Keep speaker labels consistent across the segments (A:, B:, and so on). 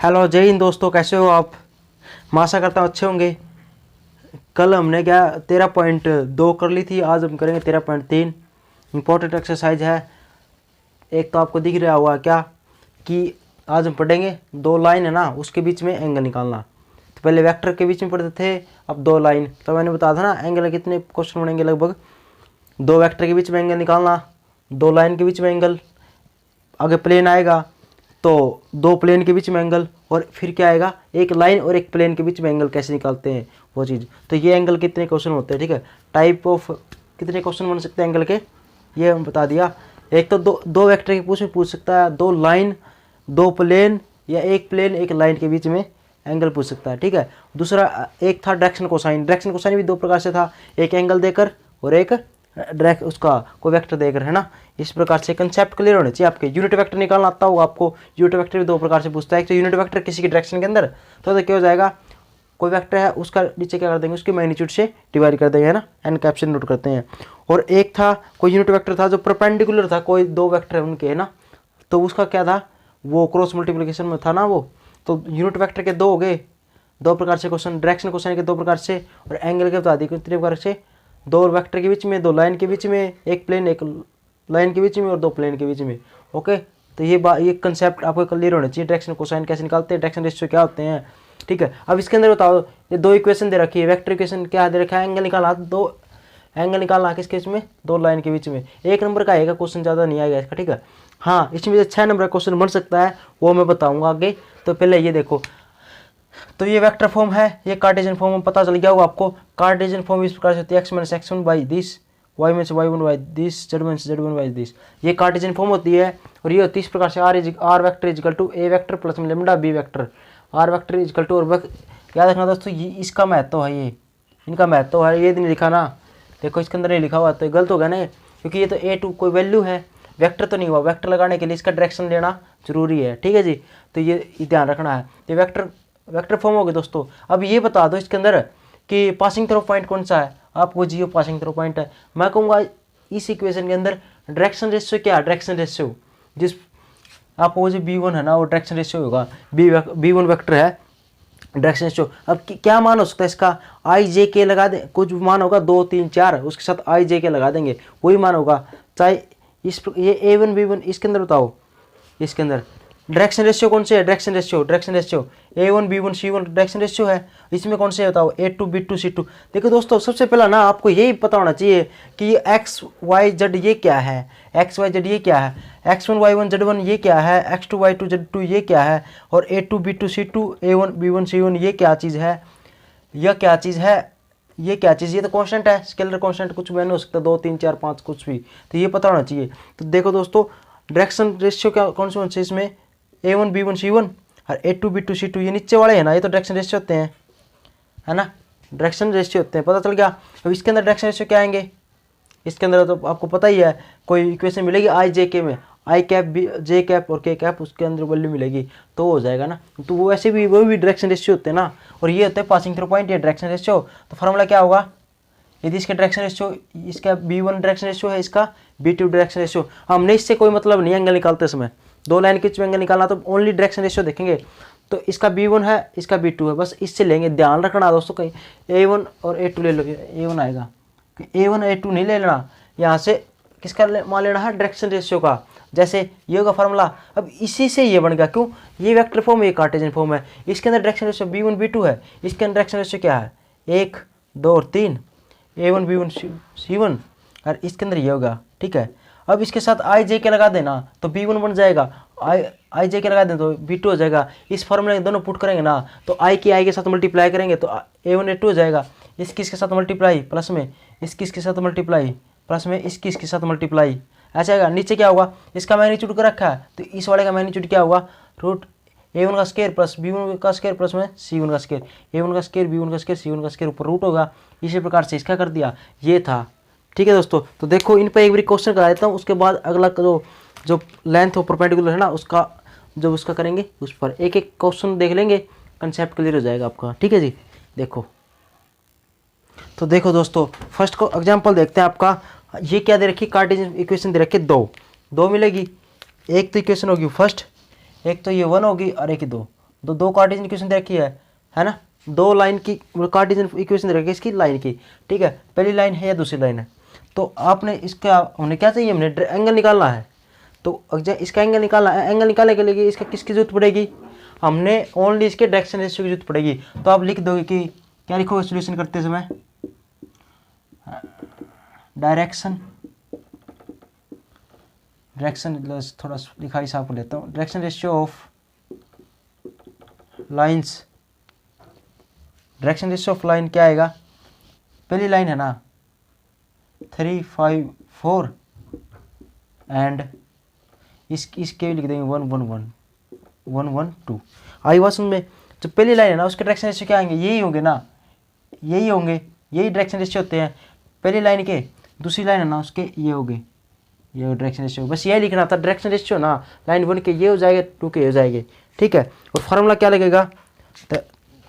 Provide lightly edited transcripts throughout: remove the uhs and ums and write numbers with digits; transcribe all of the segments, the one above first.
A: Hello जय हिंद दोस्तों, कैसे हो आप। मैं आशा करता हूँ अच्छे होंगे। कल हमने क्या 13.2 कर ली थी, आज हम करेंगे 13.3। इंपॉर्टेंट एक्सरसाइज है। एक तो आपको दिख रहा होगा क्या कि आज हम पढ़ेंगे दो लाइन है ना, उसके बीच में एंगल निकालना। तो पहले वेक्टर के बीच में पढ़ते थे, अब दो लाइन। तो मैंने बताया था ना एंगल कितने क्वेश्चन बनेंगे, लगभग दो वेक्टर के बीच में एंगल निकालना, दो लाइन के बीच में एंगल, आगे प्लेन आएगा तो दो प्लेन के बीच में एंगल, और फिर क्या आएगा एक लाइन और एक प्लेन के बीच में एंगल कैसे निकालते हैं वो चीज़। तो ये एंगल कितने क्वेश्चन होते हैं, ठीक है। टाइप ऑफ कितने क्वेश्चन बन सकते हैं एंगल के, ये हम बता दिया। एक तो दो वेक्टर के पूछ सकता है, दो लाइन, दो प्लेन, या एक प्लेन एक लाइन के बीच में एंगल पूछ सकता है, ठीक है। दूसरा एक था डायरेक्शन कोसाइन। डायरेक्शन कोसाइन भी दो प्रकार से था, एक एंगल देकर और एक डायरेक्ट उसका कोई वेक्टर देकर, है ना। इस प्रकार से कंसेप्ट क्लियर होने चाहिए आपके। यूनिट वेक्टर निकालना आता होगा आपको। यूनिट वेक्टर भी दो प्रकार से पूछता है। एक तो यूनिट वेक्टर किसी की डायरेक्शन के अंदर, तो क्या हो जाएगा, कोई वेक्टर है उसका नीचे क्या कर देंगे, उसके मैग्नीट्यूड से डिवाइड कर देंगे, है ना, एन कैप्शन नोट करते हैं। और एक था कोई यूनिट वेक्टर था जो परपेंडिकुलर था, कोई दो वेक्टर है उनके, है ना, तो उसका क्या था, वो क्रॉस मल्टीप्लिकेशन में था ना वो। तो यूनिट वेक्टर के दो हो गए, दो प्रकार से क्वेश्चन। डायरेक्शन क्वेश्चन के दो प्रकार से, और एंगल के बता दिए कितने प्रकार से, दो वेक्टर के बीच में, दो लाइन के बीच में, एक प्लेन एक लाइन के बीच में, और दो प्लेन के बीच में। ओके, तो ये कंसेप्ट आपको क्लियर होना चाहिए। डायरेक्शन कोसाइन कैसे निकालते हैं, डायरेक्शन रेशियो क्या होते हैं, ठीक है। अब इसके अंदर बताओ, ये दो इक्वेशन दे रखी है। वेक्टर इक्वेशन क्या दे रखा है, एंगल निकालना, दो एंगल निकालना किसके बीच में, दो लाइन के बीच में। एक नंबर का आएगा क्वेश्चन, ज़्यादा नहीं आएगा इसका, ठीक है। हाँ, इसमें से 6 नंबर का क्वेश्चन बन सकता है, वो मैं बताऊँगा आगे। तो पहले ये देखो, तो ये वेक्टर फॉर्म है, ये कार्टेशियन फॉर्म में पता चल गया होगा आपको। कार्टेशियन फॉर्म इस प्रकार से होती है, x - x1 by this, y - y1 by this, z - z1 by this. ये कार्टेशियन फॉर्म होती है। और ये होती है इस प्रकार से, R vector is equal to A vector plus lambda B vector. R vector is equal to, और याद रखना दोस्तों, ये इसका महत्व है, ये इनका महत्व है। ये नहीं लिखा ना, देखो इसके अंदर नहीं लिखा हुआ तो गलत हो गया ना, क्योंकि ये तो a2 कोई वैल्यू है, वेक्टर तो नहीं हुआ। वेक्टर लगाने के लिए इसका डायरेक्शन लेना जरूरी है, ठीक है जी। तो ये ध्यान रखना है। ये वेक्टर फॉर्म हो गए दोस्तों। अब ये बता दो इसके अंदर कि पासिंग थ्रू पॉइंट कौन सा है, आपको जियो पासिंग थ्रू पॉइंट है। मैं कहूँगा इस इक्वेशन के अंदर डायरेक्शन रेशियो क्या है, डायरेक्शन रेशियो जिस आपको जो b1 है ना, वो डायरेक्शन रेशियो होगा। b1 वेक्टर है डायरेक्शन रेशियो। अब क्या मान हो सकता है इसका, आई जे के लगा दे, कुछ मान होगा 2 3 4, उसके साथ आई जे के लगा देंगे, वही मान होगा। चाहे ये a1 b1, इसके अंदर बताओ, इसके अंदर डायरेक्शन रेशियो कौन से है, direction ratio a1 b1 c1 direction ratio है। इसमें कौन से बताओ, a2 b2 c2। देखो दोस्तों, सबसे पहला ना आपको यही पता होना चाहिए कि ये x y z ये क्या है, x y z ये क्या है, x1 y1 z1 ये क्या है, x2 y2 z2 ये क्या है, और a2 b2 c2 a1 b1 c1 ये क्या चीज़ है, यह क्या चीज़ है, ये क्या चीज़, ये तो कांस्टेंट है, स्केलर कांस्टेंट, कुछ भी नहीं हो सकता, 2 3 4 5 कुछ भी। तो ये पता होना चाहिए। तो देखो दोस्तों, डायरेक्शन रेशियो क्या कौन से इसमें, a1 b1 c1 और a2 b2 c2, ये नीचे वाले हैं ना, ये तो डायरेक्शन रेशियो होते हैं, है ना, डायरेक्शन रेशियो होते हैं, पता चल गया। अब इसके अंदर डायरेक्शन रेशियो क्या आएंगे, इसके अंदर तो आपको पता ही है, कोई इक्वेशन मिलेगी आई जे के में, आई कैप बी जे कैप और के कैप, उसके अंदर वैल्यू मिलेगी तो हो जाएगा ना। तो वो ऐसे भी वो भी डायरेक्शन रेशियो होते हैं ना। और ये होते हैं पासिंग थ्रू पॉइंट, ये डायरेक्शन रेशियो। तो फॉर्मूला क्या होगा, यदि इसका डायरेक्शन रेशियो, इसका b1 डायरेक्शन रेशियो है, इसका b2 डायरेक्शन रेशियो। हमने इससे कोई मतलब नहीं एंगल निकालते समय, दो लाइन के बीच में एंगल निकालना तो ओनली डायरेक्शन रेशियो देखेंगे। तो इसका b1 है, इसका b2 है, बस इससे लेंगे। ध्यान रखना दोस्तों, कहीं a1 और a2 ले लो, a1 आएगा, a1 a2 नहीं ले लेना, यहाँ से किसका मान लेना है, डायरेक्शन रेशियो का। जैसे ये होगा फार्मूला। अब इसी से ये बन गया, क्यों, ये वेक्टर फॉर्म, ये कार्टेशियन फॉर्म है, इसके अंदर डायरेक्शन रेशियो b1 b2 है, इसके अंदर डायरेक्शन रेशियो क्या है, 1 2 और 3, a1 b1 c1, और इसके अंदर ये होगा, ठीक है। अब इसके साथ आई जे के लगा देना तो b1 बन जाएगा, आई जे के लगा दें तो b2 हो जाएगा। इस फॉर्मूले दोनों पुट करेंगे ना, तो आई के साथ मल्टीप्लाई करेंगे तो a1 a2 हो जाएगा। इसकी इसके साथ मल्टीप्लाई, प्लस में इसकी इसके साथ मल्टीप्लाई, प्लस में इसकी इसके साथ मल्टीप्लाई, ऐसा आएगा। नीचे क्या होगा, इसका मैग्नीट्यूड कर रखा है, तो इस वाले का मैग्नीट्यूड क्या होगा, रूट a1 का स्क्वायर प्लस b1 का स्क्वायर प्लस में c1 का स्क्वायर, a1 का स्क्वायर b1 का स्क्वायर c1 का स्क्वायर, ऊपर रूट होगा। इसी प्रकार से इसका कर दिया, ये था, ठीक है दोस्तों। तो देखो इन पर एक बार क्वेश्चन करा देता हूँ, उसके बाद अगला जो लेंथ हो परपेंडिकुलर है ना, उसका जब उसका करेंगे उस पर एक एक क्वेश्चन देख लेंगे, कंसेप्ट क्लियर हो जाएगा आपका, ठीक है जी। देखो, तो देखो दोस्तों, फर्स्ट को एग्जाम्पल देखते हैं आपका। ये क्या दे रखी, कार्टेशियन इक्वेशन दे रखी, दो मिलेगी। एक तो इक्वेशन होगी फर्स्ट, एक तो ये 1 होगी और एक 2। दो कार्टेशियन इक्वेशन दे रखी है ना, दो लाइन की कार्टेशियन इक्वेशन दे रखी है इसकी लाइन की, ठीक है, पहली लाइन है या दूसरी लाइन है। तो आपने इसका हमने क्या चाहिए, हमने एंगल निकालना है। तो अगर इसका एंगल निकालना है, एंगल निकालने के लिए इसका किसकी जरूरत पड़ेगी, हमने ओनली इसके डायरेक्शन रेशियो की जरूरत पड़ेगी। तो आप लिख दोगे कि क्या लिखोगे सोल्यूशन करते समय, डायरेक्शन थोड़ा लिखाई साफ लेता हूँ, direction ratio of lines, direction ratio of line क्या आएगा, पहली लाइन है ना 3 5 4 एंड इसके लिख देंगे 1 1 1 1 1 2। आई बात समझ में, जो पहली लाइन है ना उसके डायरेक्शन रेशियो क्या आएंगे, यही होंगे ना, यही होंगे, यही डायरेक्शन रेशियो होते हैं पहली लाइन के, दूसरी लाइन है ना उसके ये होंगे, ये डायरेक्शन रेशियो, बस यही लिखना था डायरेक्शन रेशियो ना, लाइन 1 के ये हो जाएगा, 2 के हो जाएंगे, ठीक है। और फार्मूला क्या लगेगा,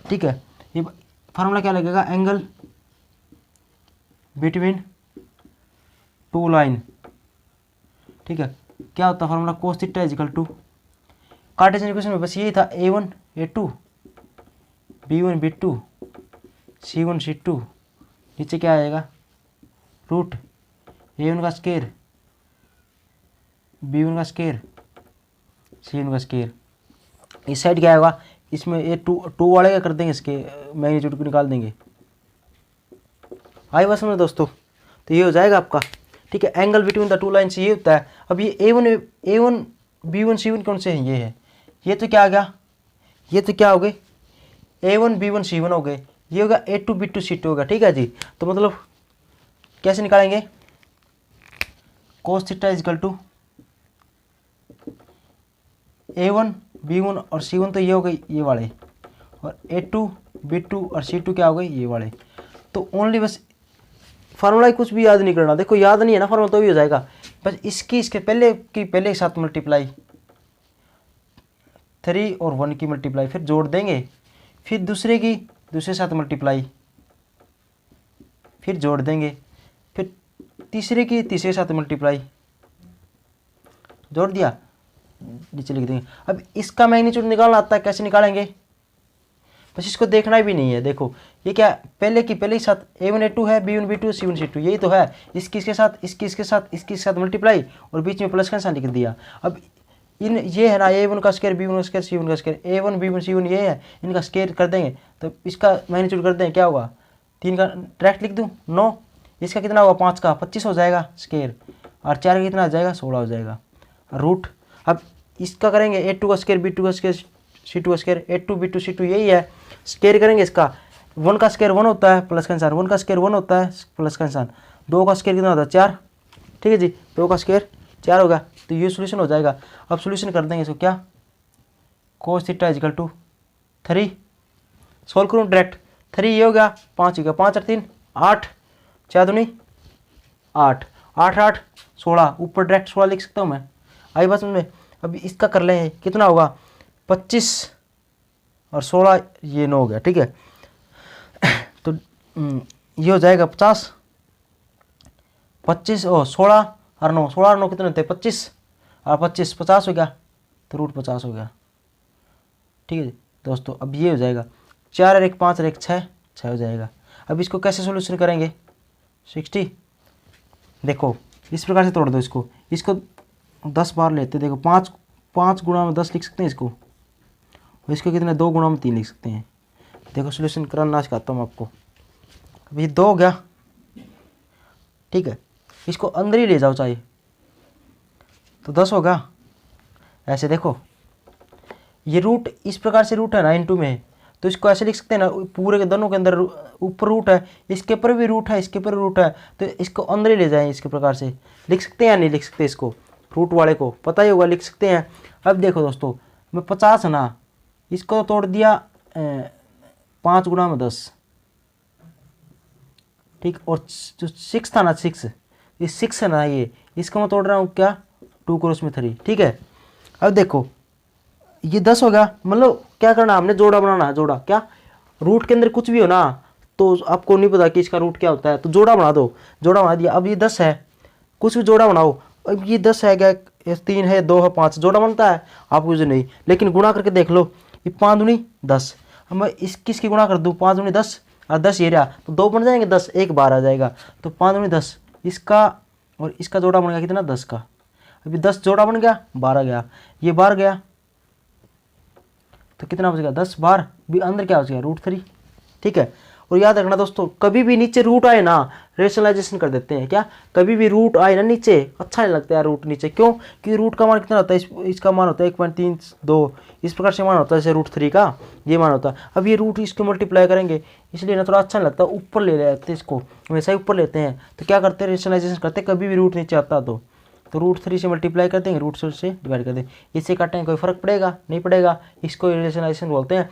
A: ठीक है, ये फार्मूला क्या लगेगा, एंगल बिटवीन टू लाइन, ठीक है, क्या होता है formula, cos theta is equal to, Cartesian equation में बस यही था a1 a2 b1 b2 c1 c2, नीचे क्या आएगा रूट a1 का स्केयर b1 का स्केयर c1 का स्केयर। इस साइड क्या होगा, इसमें ये टू वाले क्या कर देंगे, इसके मैग्नीट्यूड को निकाल देंगे। आई बस में दोस्तों, तो ये हो जाएगा आपका, ठीक है, angle between the two lines ये होता है। अब ये a1 b1 c1 कौन से हैं, ये है, ये तो क्या आ गया, ये तो क्या हो गए a1 b1 c1 हो गए, ये होगा a2 b2 c2 होगा, ठीक है जी। तो मतलब कैसे निकालेंगे, cos theta is equal to a1 b1 और c1 तो ये हो गए ये वाले, और a2 b2 और c2 क्या हो गए ये वाले। तो ओनली बस फार्मूला कुछ भी याद नहीं करना, देखो याद नहीं है ना फार्मूला तो भी हो जाएगा, बस इसके पहले के साथ मल्टीप्लाई 3 और 1 की मल्टीप्लाई, फिर जोड़ देंगे, फिर दूसरे साथ मल्टीप्लाई, फिर जोड़ देंगे, फिर तीसरे साथ मल्टीप्लाई, जोड़ दिया, नीचे लिख देंगे। अब इसका मैग्नीट्यूड निकालना आता है, कैसे निकालेंगे, बस इसको देखना भी नहीं है। देखो ये क्या पहले ही साथ a1 a2 है, b1 b2 c1 c2, यही तो है, इसके साथ मल्टीप्लाई और बीच में प्लस का निशान लिख दिया। अब ये है ना a1 का स्क्वायर b1 का स्क्वायर c1 का स्क्वायर, a1 b1 c1 ये है, इनका स्क्वायर कर देंगे, तो इसका मैग्नीट्यूड कर देंगे, क्या होगा 3 का डायरेक्ट लिख दूँ 9, इसका कितना होगा 5 का 25 हो जाएगा स्क्वायर, और 4 का कितना आ जाएगा 16 हो जाएगा रूट। अब इसका करेंगे a2 का स्क्वायर b2 का स्क्वायर c2 का स्क्वायर, a2 b2 c2 यही है, स्क्वायर करेंगे इसका, 1 का स्क्वायर 1 होता है प्लस का निशान, 1 का स्क्वायर 1 होता है प्लस का निशान, 2 का स्क्वायर कितना होता है 4, ठीक है जी, 2 का स्क्वायर 4 होगा, तो ये सोल्यूशन हो जाएगा। अब सोल्यूशन कर देंगे इसको, क्या cos theta is equal to 3, solve करूँ डायरेक्ट, 3 ये हो गया 5 हो गया, 5 और 3 8, 4 दूनी 8, 8 8 16, ऊपर डायरेक्ट 16 लिख सकता हूँ मैं, आई बात समझ में। अब इसका कर लें, कितना होगा 25 और 16 ये 9 हो गया, ठीक है। तो ये हो जाएगा 50, 25 और 16 और 9, 16 और 9 कितने होते हैं 25 और 25 50 हो गया, तो रूट 50 हो गया, ठीक है दोस्तों। अब ये हो जाएगा 4 और 1 5 और 1 6 हो जाएगा। अब इसको कैसे सोल्यूशन करेंगे 60, देखो इस प्रकार से तोड़ दो इसको 10 बार लेते, देखो 5 गुणा में 10 लिख सकते हैं इसको, और इसको कितने 2 गुणा में 3 लिख सकते हैं। देखो सोल्यूशन करना सिखाता हूँ आपको। अब ये 2 हो गया, ठीक है, इसको अंदर ही ले जाओ चाहिए, तो 10 होगा। ऐसे देखो ये रूट इस प्रकार से रूट है ना इनटू में, तो इसको ऐसे लिख सकते हैं ना, पूरे के दोनों के अंदर ऊपर रूट है, इसके ऊपर भी रूट है, इसके ऊपर रूट है, तो इसको अंदर ही ले जाएं, इसके प्रकार से लिख सकते हैं या नहीं लिख सकते, इसको रूट वाले को पता ही होगा, लिख सकते हैं। अब देखो दोस्तों मैं 50 है ना, इसको तोड़ दिया 5 गुणा में 10, ठीक, और जो 6 था ना 6, ये 6 है ना, ये इसको मैं तोड़ रहा हूँ क्या 2 क्रॉस में 3, ठीक है। अब देखो ये 10 हो गया, मतलब क्या करना हमने जोड़ा बनाना है, जोड़ा क्या, रूट के अंदर कुछ भी हो ना तो आपको नहीं पता कि इसका रूट क्या होता है, तो जोड़ा बना दो, जोड़ा बना दिया। अब ये 10 है, कुछ भी जोड़ा बनाओ, अब ये 10 है क्या 3 है 2 है 5, जोड़ा बनता है आपको जो नहीं, लेकिन गुणा करके देख लो, ये 5 दूनी 10। अब मैं इस किसकी गुणा कर दूँ, 5 दूनी 10 और 10 ये रहा, तो 2 बन जाएंगे 10, एक बार आ जाएगा, तो 5 दूनी 10, इसका और इसका जोड़ा बन गया कितना 10 का। अभी 10 जोड़ा बन गया 12 गया, ये बार गया तो कितना बचेगा 10 बार, भी अंदर क्या बचेगा √3। ठीक है, और याद रखना दोस्तों कभी भी नीचे रूट आए ना रेशनलाइजेशन कर देते हैं। क्या, कभी भी रूट आए ना नीचे अच्छा नहीं लगता है रूट नीचे, क्यों, क्योंकि रूट का मान कितना होता है, इसका मान होता है 1.32, इस प्रकार से मान होता है जैसे √3 का ये मान होता है। अब ये रूट इसको मल्टीप्लाई करेंगे इसलिए ना थोड़ा अच्छा नहीं लगता, ऊपर ले लेते हैं इसको, वैसा ही ऊपर लेते हैं। तो क्या करते हैं रेशनलाइजेशन करते हैं, कभी भी रूट नीचे आता तो √3 से मल्टीप्लाई कर देंगे, √3 से डिवाइड कर देंगे, इससे काटेंगे कोई फर्क पड़ेगा नहीं पड़ेगा, इसको रेशनलाइजेशन बोलते हैं।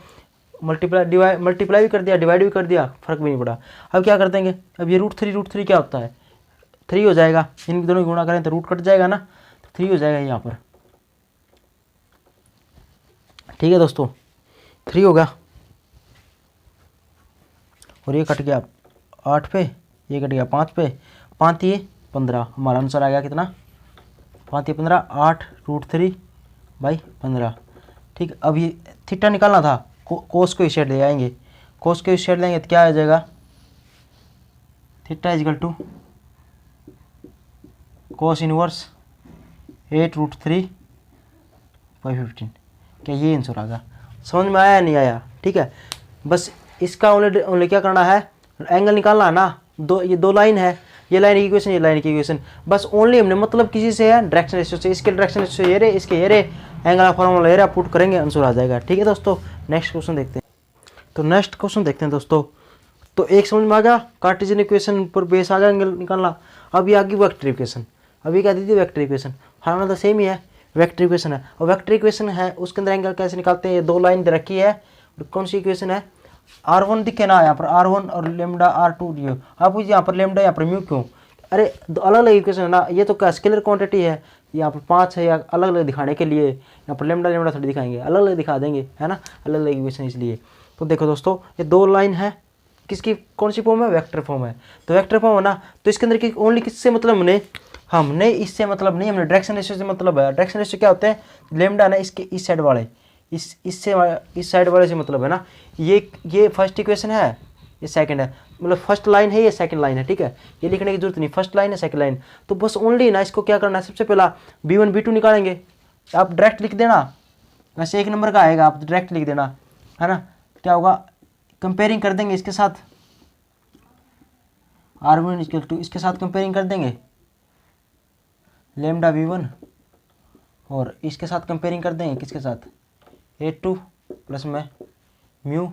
A: मल्टीप्लाई भी कर दिया डिवाइड भी कर दिया, फर्क भी नहीं पड़ा। अब क्या कर देंगे, अब ये √3 क्या होता है 3 हो जाएगा, इन दोनों की गुणा करें तो रूट कट जाएगा ना, तो 3 हो जाएगा यहाँ पर। ठीक है दोस्तों, 3 होगा और ये कट गया 8 पे, ये कट गया 5 पे, 5 ये 15, हमारा आंसर आ गया कितना 5 ये 15, 8 √3/15। ठीक, अब ये थीटा निकालना था, कोस को इस साइड ले आएंगे, कोस को इस साइड लेंगे तो क्या आ जाएगा, theta is equal to cos inverse 8 √3/15। क्या ये आंसर आ गया, समझ में आया नहीं आया। ठीक है, बस इसका ओनली क्या करना है, एंगल निकालना है ना, ये दो लाइन है, ये लाइन की इक्वेशन ये लाइन की इक्वेशन, बस ओनली हमने मतलब किसी से है डायरेक्शन रेशियो से, इसके डायरेक्शन रेशियो ये रे, इसके ये रे, एंगल का फॉर्मूला ये रे, पुट करेंगे आंसर आ जाएगा। ठीक है दोस्तों, नेक्स्ट क्वेश्चन देखते हैं। तो नेक्स्ट क्वेश्चन देखते हैं दोस्तों, तो एक समझ में आ गया कार्टेशियन इक्वेशन पर बेस आ गया एंगल निकालना। अब ये आ गई वेक्टर इक्वेशन, अभी क्या दी थी वेक्टर इक्वेशन, फार्मूला तो सेम ही है, वेक्टर इक्वेशन है, और वेक्टर इक्वेशन है उसके अंदर एंगल कैसे निकालते हैं, ये दो लाइन दे रखी है, और कौन सी इक्वेशन है, R1 दिखे ना यहाँ पर, R1 और लेमडा R2 दियो, आप यहाँ पर लेमडा यहाँ पर म्यू क्यों, अरे अलग अलग इक्वेशन है ना, ये तो क्या स्केलर क्वांटिटी है, यहाँ पर 5 है या अलग अलग दिखाने के लिए, यहाँ पर लेमडा लेमडा थोड़ी दिखाएंगे, अलग अलग दिखा देंगे है ना, अलग अलग इक्वेशन इसलिए। तो देखो दोस्तों ये दो लाइन है, किसकी कौन सी फॉर्म है, वेक्टर फॉर्म है, तो वेक्टर फॉर्म है ना, तो इसके अंदर की ओनली किससे मतलब हमने इससे मतलब नहीं, हमने डायरेक्शन रेशियो से मतलब है। डायरेक्शन रेशियो क्या होते हैं, लेमडा ना इसके इस साइड वाले, इस साइड वाले से मतलब है ना, ये फर्स्ट इक्वेशन है, ये सेकंड है, मतलब फर्स्ट लाइन है ये सेकंड लाइन है। ठीक है, ये लिखने की जरूरत नहीं, फर्स्ट लाइन है सेकंड लाइन, तो बस ओनली ना इसको क्या करना है, सबसे पहला b1 b2 निकालेंगे, आप डायरेक्ट लिख देना, वैसे 1 नंबर का आएगा, आप डायरेक्ट लिख देना है ना, क्या होगा कंपेयरिंग कर देंगे इसके साथ, R1 इक्वल टू इसके साथ कंपेयरिंग कर देंगे लेमडा v1, और इसके साथ कंपेयरिंग कर देंगे किसके साथ, A2 प्लस में म्यू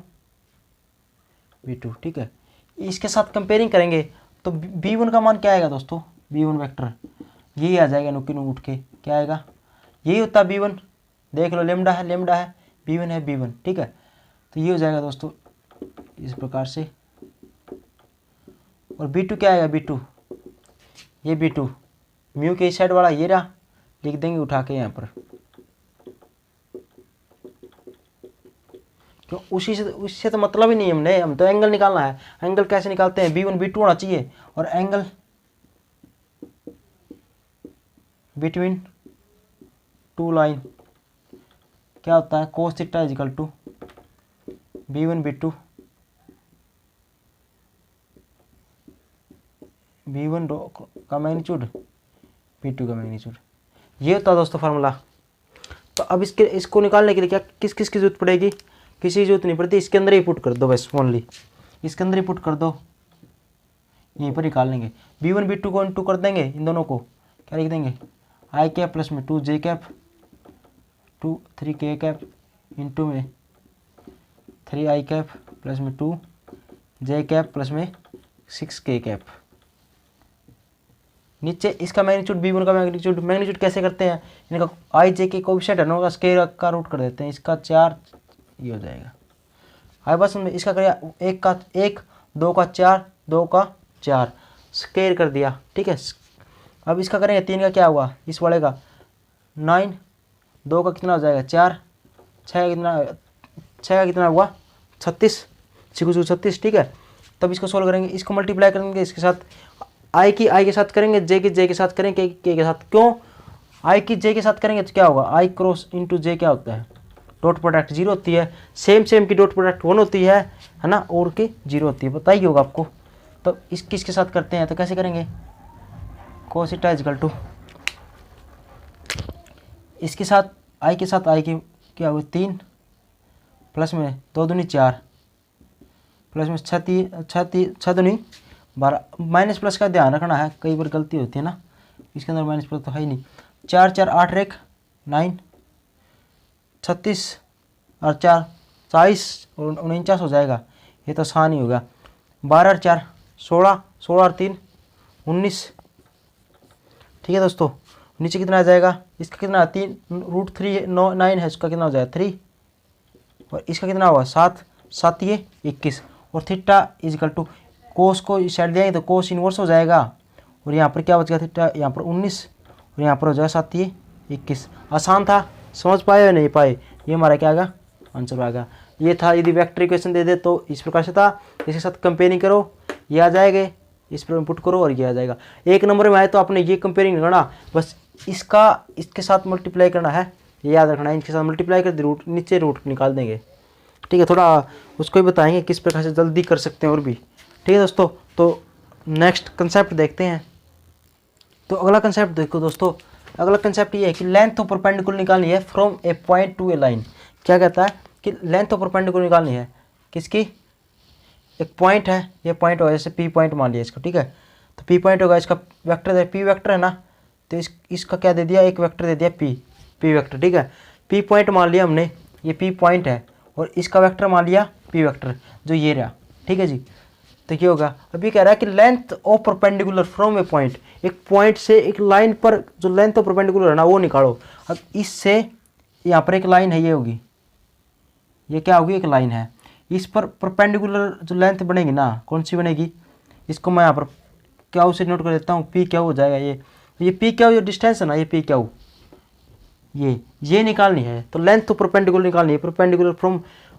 A: v2। ठीक है, इसके साथ कंपेयरिंग करेंगे तो b1 का मान क्या आएगा दोस्तों, b1 वेक्टर यही आ जाएगा, नुकी नु उठ के क्या आएगा, यही होता है b1, देख लो लेमडा है b1 है b1। ठीक है, तो ये हो जाएगा दोस्तों इस प्रकार से, और b2 क्या आएगा, b2 ये b2 म्यू के इस साइड वाला ये रहा, लिख देंगे उठा के यहाँ पर, क्यों उससे तो मतलब ही नहीं हमने, हम तो एंगल निकालना है। एंगल कैसे निकालते हैं, b1 b2 होना चाहिए, और एंगल बिटवीन टू लाइन क्या होता है, cos theta is equal to b1 b2 b1 का मैग्नीट्यूड b2 का मैग्नीट्यूड, ये होता है दोस्तों फार्मूला। तो अब इसको निकालने के लिए क्या किस की जरूरत पड़ेगी, किसी की जरूरत नहीं पड़ती, इसके अंदर ही पुट कर दो बस, ओनली इसके अंदर ही पुट कर दो, यहीं पर निकाल लेंगे। b1 b2 को इंटू कर देंगे, इन दोनों को क्या लिख देंगे, आई कैप प्लस में 2j cap 3k cap into में 3i कैप प्लस में 2j कैप प्लस में 6k कैप। नीचे इसका मैग्नीट्यूड b1 का मैग्नीट्यूड कैसे करते हैं, इनका आई जे के कोएफिशिएंट है ना, उसका स्क्वायर का रूट कर देते हैं, इसका 4 ये हो जाएगा। आई बस इसका करिए 1 का 1 2 का 4 2 का 4 स्क्वायर कर दिया। ठीक है, अब इसका करेंगे 3 का क्या हुआ, इस वाले का 9 2 का कितना हो जाएगा 4 6 का कितना हुआ 36 36। ठीक है, तब इसको सोल्व करेंगे, इसको मल्टीप्लाई करेंगे इसके साथ, आई के साथ करेंगे, जे के साथ करेंगे, के साथ, क्यों आई की जे के साथ करेंगे तो क्या होगा, आई क्रॉस इंटू जे क्या होता है डॉट प्रोडक्ट 0 होती है, सेम सेम की डॉट प्रोडक्ट 1 होती है ना, और की 0 होती है, बताइए होगा आपको। तो इस किसके साथ करते हैं, तो कैसे करेंगे, cos theta is equal to इसके साथ आई के साथ आई की क्या हुई 3 प्लस में 2 दूनी 4 प्लस में 6 दूनी 12, माइनस प्लस का ध्यान रखना है, कई बार गलती होती है ना, इसके अंदर माइनस प्लस तो है ही नहीं। 4 4 8 1 9 36 और 4 40 और 49 हो जाएगा, ये तो आसान ही होगा। 12 और 4 16, 16 और 3 19। ठीक है दोस्तों, नीचे कितना आ जाएगा, इसका कितना 3 √3 9 है, इसका कितना हो जाएगा 3, और इसका कितना होगा 7 7 ये 21, और थीटा इज इक्वल टू कोस को इस साइड दिया तो कोस इनवर्स हो जाएगा, और यहाँ पर क्या बचेगा थीटा, यहाँ पर 19 और यहाँ पर हो जाएगा 7 ये 21। आसान था, समझ पाए या नहीं पाए, ये हमारा क्या आएगा आंसर आएगा। ये था, यदि वेक्टर इक्वेशन दे दे तो इस प्रकार से था, इसके साथ कंपेयरिंग करो, ये आ जाएगा, इस पर इनपुट करो और ये आ जाएगा। एक नंबर में आए तो आपने ये कंपेयरिंग करना, बस इसका इसके साथ मल्टीप्लाई करना है, ये याद रखना है, इनके साथ मल्टीप्लाई कर रूट नीचे रूट निकाल देंगे। ठीक है, थोड़ा उसको भी बताएंगे किस प्रकार से जल्दी कर सकते हैं और भी। ठीक है दोस्तों, तो नेक्स्ट कंसेप्ट देखते हैं। तो अगला कंसेप्ट देखो दोस्तों, अगला कंसेप्ट ये है कि लेंथ ऑफ परपेंडिकुलर निकालनी है from A point two A line. क्या कहता है कि लेंथ ऑफ परपेंडिकुलर निकालनी है किसकी, एक पॉइंट है, ये पॉइंट होगा, जैसे पी पॉइंट मान लिया इसको। ठीक है, तो पी पॉइंट होगा, इसका वेक्टर पी वेक्टर है ना, तो इसका क्या दे दिया, एक वेक्टर दे दिया पी वेक्टर। ठीक है, पी पॉइंट मान लिया हमने, ये पी पॉइंट है, और इसका वेक्टर मान लिया पी वेक्टर जो ये रहा। ठीक है जी, तो ये होगा, अभी कह रहा है कि length of perpendicular from A point, एक पॉइंट से एक लाइन पर जो लेंथ ऑफ परपेंडिकुलर है ना वो निकालो। अब इससे यहाँ पर एक लाइन है, ये होगी, ये क्या होगी, एक लाइन है, इस पर परपेंडिकुलर जो लेंथ बनेगी ना, कौन सी बनेगी, इसको मैं यहाँ पर क्या से नोट कर देता हूँ, पी क्या हो जाएगा, ये पी क्या जो डिस्टेंस है ना, ये पी क्या ये निकालनी है। तो लेंथ तो परपेंडिकुलर निकालनी है, परपेंडिकुलर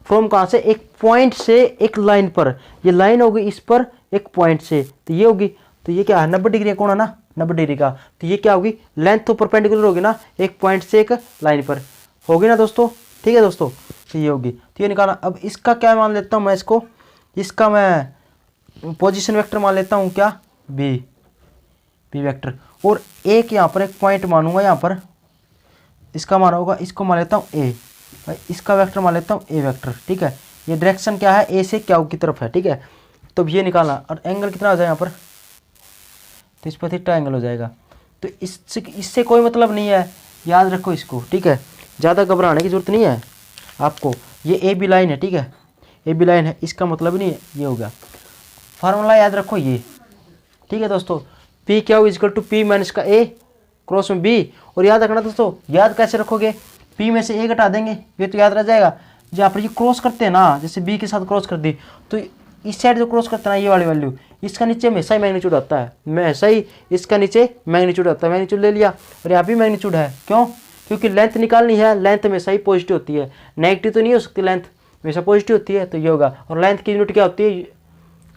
A: फ्रॉम कहाँ से, एक पॉइंट से एक लाइन पर, ये लाइन होगी इस पर एक पॉइंट से, तो ये होगी, तो ये क्या है 90 डिग्री कौन है ना, 90 डिग्री का, तो ये क्या होगी, लेंथ तो परपेंडिकुलर होगी ना, एक पॉइंट से एक लाइन पर होगी ना दोस्तों। ठीक है दोस्तों, तो ये होगी, तो ये निकालना। अब इसका क्या मान लेता हूँ मैं, इसका मैं पोजीशन वेक्टर मान लेता हूँ, क्या बी वेक्टर, और एक यहाँ पर एक पॉइंट मानूंगा, यहाँ पर इसका मान होगा, इसको मान लेता हूँ ए, इसका वेक्टर मान लेता हूँ ए वेक्टर। ठीक है, ये डायरेक्शन क्या है, ए से क्या की तरफ है। ठीक है, तो ये निकालना, और एंगल कितना हो जाए यहाँ पर, तो इस पर थीटा एंगल हो जाएगा। तो इससे कोई मतलब नहीं है, याद रखो इसको। ठीक है, ज़्यादा घबराने की जरूरत नहीं है आपको, ये ए बी लाइन है। ठीक है, ए बी लाइन है, इसका मतलब नहीं है, ये हो गया फार्मूला, याद रखो ये। ठीक है दोस्तों, पी क्या हो इक्वल टू पी माइनस का ए क्रॉस में बी, और याद रखना दोस्तों, याद कैसे रखोगे, पी में से ए घटा देंगे, ये तो याद रह जाएगा। जहाँ पर ये क्रॉस करते हैं ना, जैसे बी के साथ क्रॉस कर दी, तो इस साइड जो क्रॉस करता है ना, ये वाली वैल्यू, इसका नीचे हमेशा ही मैग्नीट्यूड आता है, हमेशा ही इसका नीचे मैग्नीट्यूड आता है, मैग्नीट्यूड ले लिया, और यहाँ भी मैग्नीट्यूड है, क्यों, क्योंकि लेंथ निकालनी है, लेंथ हमेशा ही पॉजिटिव होती है, नेगेटिव तो नहीं हो सकती, लेंथ हमेशा पॉजिटिव होती है, तो ये होगा। और लेंथ की यूनिट क्या होती है,